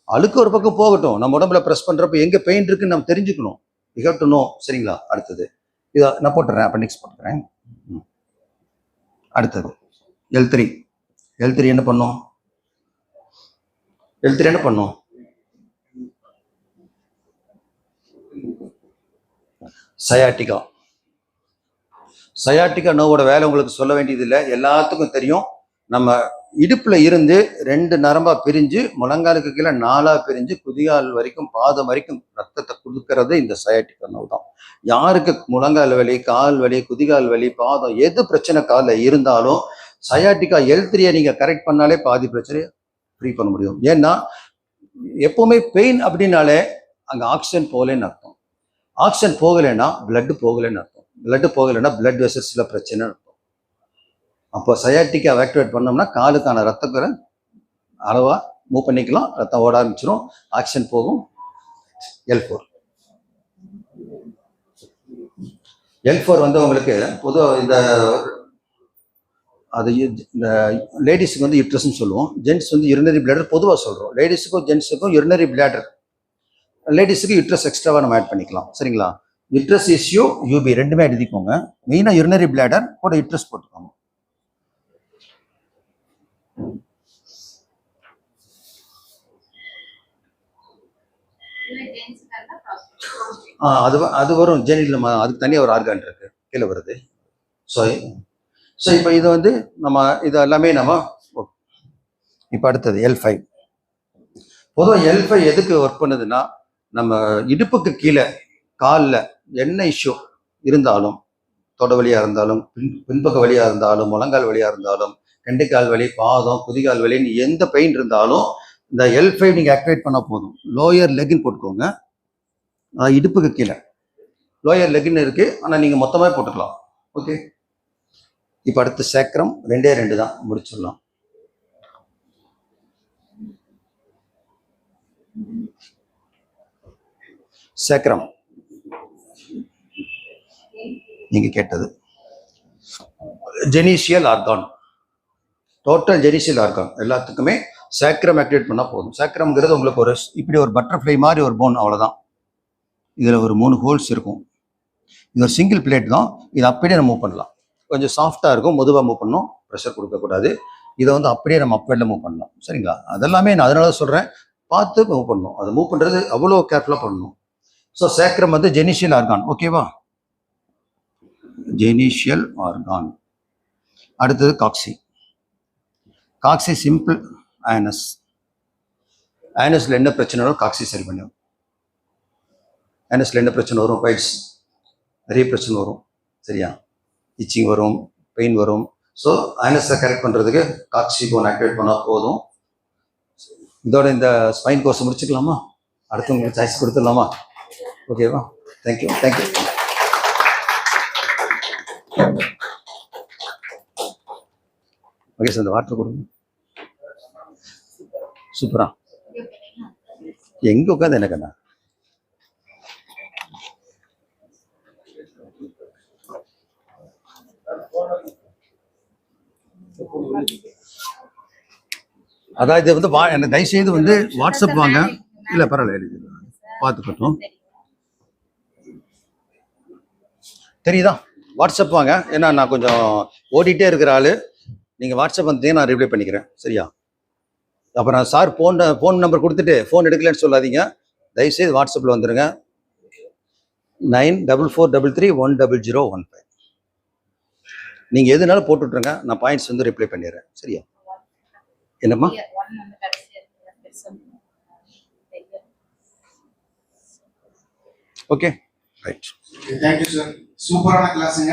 [SPEAKER 1] அழுக்கு ஒரு பக்கம் போகட்டும், நம்ம உடம்புல ப்ரெஸ் பண்ணுறப்ப எங்கே பெயின் இருக்குன்னு நம்ம தெரிஞ்சுக்கணும். You have to know. சரிங்களா? அடுத்தது இதை நான் போட்டுறேன், அப்பெண்டிக்ஸ் போட்டுறேன். அடுத்தது L3 என்ன பண்ணும்? L3 என்ன பண்ணும்? சயாட்டிகா நோவோட வேலை உங்களுக்கு சொல்ல வேண்டியது இல்லை, எல்லாத்துக்கும் தெரியும். நம்ம இடுப்புல இருந்து 2 நரம்பா பிரிஞ்சு முழங்காலுக்கு கீழே 4ஆ பிரிஞ்சு குதிகால் வரைக்கும் பாதம் வரைக்கும் ரத்தத்தை கொடுக்கறது இந்த சயாட்டிகா நோவு தான். யாருக்கு முழங்கால் வலி, கால் வலி, குதிகால் வலி, பாதம் எது பிரச்சனை காலில் இருந்தாலும் சயாட்டிகா L3 நீங்க கரெக்ட் பண்ணாலே பாதி பிரச்சனையை ஃப்ரீ பண்ண முடியும். ஏன்னா எப்பவுமே பெயின் அப்படின்னாலே அங்கே ஆக்சிஜன் போகலன்னு அர்த்தம். ஆக்சிஜன் போகலைன்னா பிளட் போகலன்னு அர்த்தம். பிளட் போகலைன்னா பிளட் வெசல்ஸ்ல பிரச்சனை அர்த்தம். அப்போ சயாட்டிக்கா ஆக்டிவேட் பண்ணோம்னா காலுக்கான ரத்தத்தை அளவா மூவ் பண்ணிக்கலாம், ரத்தம் ஓட ஆரம்பிச்சிடும், ஆக்சிஜன் போகும். L4 L4 வந்து உங்களுக்கு பொதுவாக இந்த அது இந்த லேடிஸுக்கு வந்து யூட்ரஸ்ன்னு சொல்லுவோம், ஜென்ட்ஸ் வந்து யூரினரி பிளாடர் பொதுவாக சொல்கிறோம். லேடிஸுக்கும் ஜென்ட்ஸுக்கும் யூரினரி பிளாடர், லேடிஸுக்கு யூட்ரஸ் எக்ஸ்ட்ராவாக நம்ம ஆட் பண்ணிக்கலாம். சரிங்களா? யூட்ரஸ் இஸ்யூ யூபி ரெண்டுமே எழுதிக்கோங்க. மெயினாக யூரினரி பிளாடர் கூட யூட்ரஸ் போட்டுக்கோங்க. அது வரும் ஜெனில், நம்ம அதுக்கு தனியாக ஒரு ஆர்கான் இருக்கு கீழே வருது. ஸோ இப்போ இது வந்து நம்ம இது எல்லாமே நம்ம இப்போ அடுத்தது L5. பொதுவாக L5 எதுக்கு ஒர்க் பண்ணுதுன்னா, நம்ம இடுப்புக்கு கீழே காலில் என்ன இஷ்யூ இருந்தாலும், தொட வலியாக இருந்தாலும், பின்பக்க வலியாக இருந்தாலும், முழங்கால் வலியாக இருந்தாலும், கெண்டைக்கால் வலி, பாதம், குதிகால் வலின்னு எந்த பெயின் இருந்தாலும் இந்த L5 நீங்கள் ஆக்டிவேட் பண்ணால் போதும். லோயர் லெக்னு போட்டுக்கோங்க, இடுப்புக்கு கீழே லோயர் லெக்னு இருக்கு, ஆனால் நீங்கள் மொத்தமாக போட்டுக்கலாம். ஓகே, இப்போ அடுத்து சேக்ரம் 2 தான், முடிச்சிடலாம். சேக்ரம் நீங்க கேட்டது ஜெனிஷியல் ஆர்கான், டோட்டல் ஜெனிஷியல் ஆர்கான் எல்லாத்துக்குமே சேக்ரம் ஆக்டிவேட் பண்ணா போதும். சேக்ரம்ங்கிறது உங்களுக்கு ஒரு இப்படி ஒரு பட்டர்ஃப்ளை மாதிரி ஒரு போன், அவ்வளவுதான். இதுல ஒரு 3 ஹோல்ஸ் இருக்கும். இது ஒரு சிங்கிள் பிளேட் தான். இது அப்படியே நம்ம மூவ் பண்ணலாம். கொஞ்சம் சாஃப்டா இருக்கும், மெதுவாக மூவ் பண்ணணும், ப்ரெஷர் கொடுக்கக்கூடாது. இதை வந்து அப்படியே நம்ம அப்வேர்ட்ல மூவ் பண்ணலாம். சரிங்களா? அதெல்லாமே நான் அதனால சொல்றேன், பார்த்து மூவ் பண்ணணும். அதை மூவ் பண்றது அவ்வளோ கேர்ஃபுல்லாக பண்ணணும். ஸோ சேக்ரம் வந்து ஜெனிஷியல் ஆர்கான். ஓகேவா? ஜெனிஷியல் ஆர்கான். அடுத்தது காக்சி. காக்சி சிம்பிள் ஆனஸ். ஆனஸ்ல என்ன பிரச்சனை வரும், காக்சி சரி பண்ணும். ஆனஸ்ல என்ன பிரச்சனை வரும், பைட்ஸ் நிறைய பிரச்சனை வரும். சரியா? இச்சிங் வரும், பெயின் வரும். ஸோ ஆனஸை கரெக்ட் பண்ணுறதுக்கு காக்சி போன் ஆக்டிவேட் பண்ணால் போதும். இதோட இந்த ஸ்பைன் கோர்ஸ் முடிச்சுக்கலாமா? அடுத்து உங்களுக்கு சாய்ஸ் கொடுத்துடலாமா? ஓகேவா? தேங்க்யூ. ஓகே சார், இந்த வாட்டர் கொடுங்க. சூப்பரா. எங்க உட்காந்து என்ன கண்ணா? அதாவது இது வந்து எனக்கு தயவுசெய்து வந்து வாட்ஸ்அப் வாங்க. இல்லை பரவாயில்ல, பார்த்துக்கட்டும். தெரியுதா? வாட்ஸ்அப் வாங்க. ஏன்னா நான் கொஞ்சம் ஓடிட்டே இருக்கிற ஆள். நீங்கள் வாட்ஸ்அப் வந்து நான் ரிப்ளை பண்ணிக்கிறேன். சரியா? அப்புறம் சார் ஃபோன் நம்பர் கொடுத்துட்டு ஃபோன் எடுக்கலன்னு சொல்லாதீங்க. தயவுசெய்து வாட்ஸ்அப்பில் வந்துடுங்க. 9443310015. நீங்கள் எதுனாலும் போட்டு விட்ருங்க, நான் பாயிண்ட்ஸ் வந்து ரிப்ளை பண்ணிடுறேன். சரியா? என்னம்மா? Okay, right.
[SPEAKER 2] தேங்க்யூ சார், சூப்பரான கிளாஸுங்க.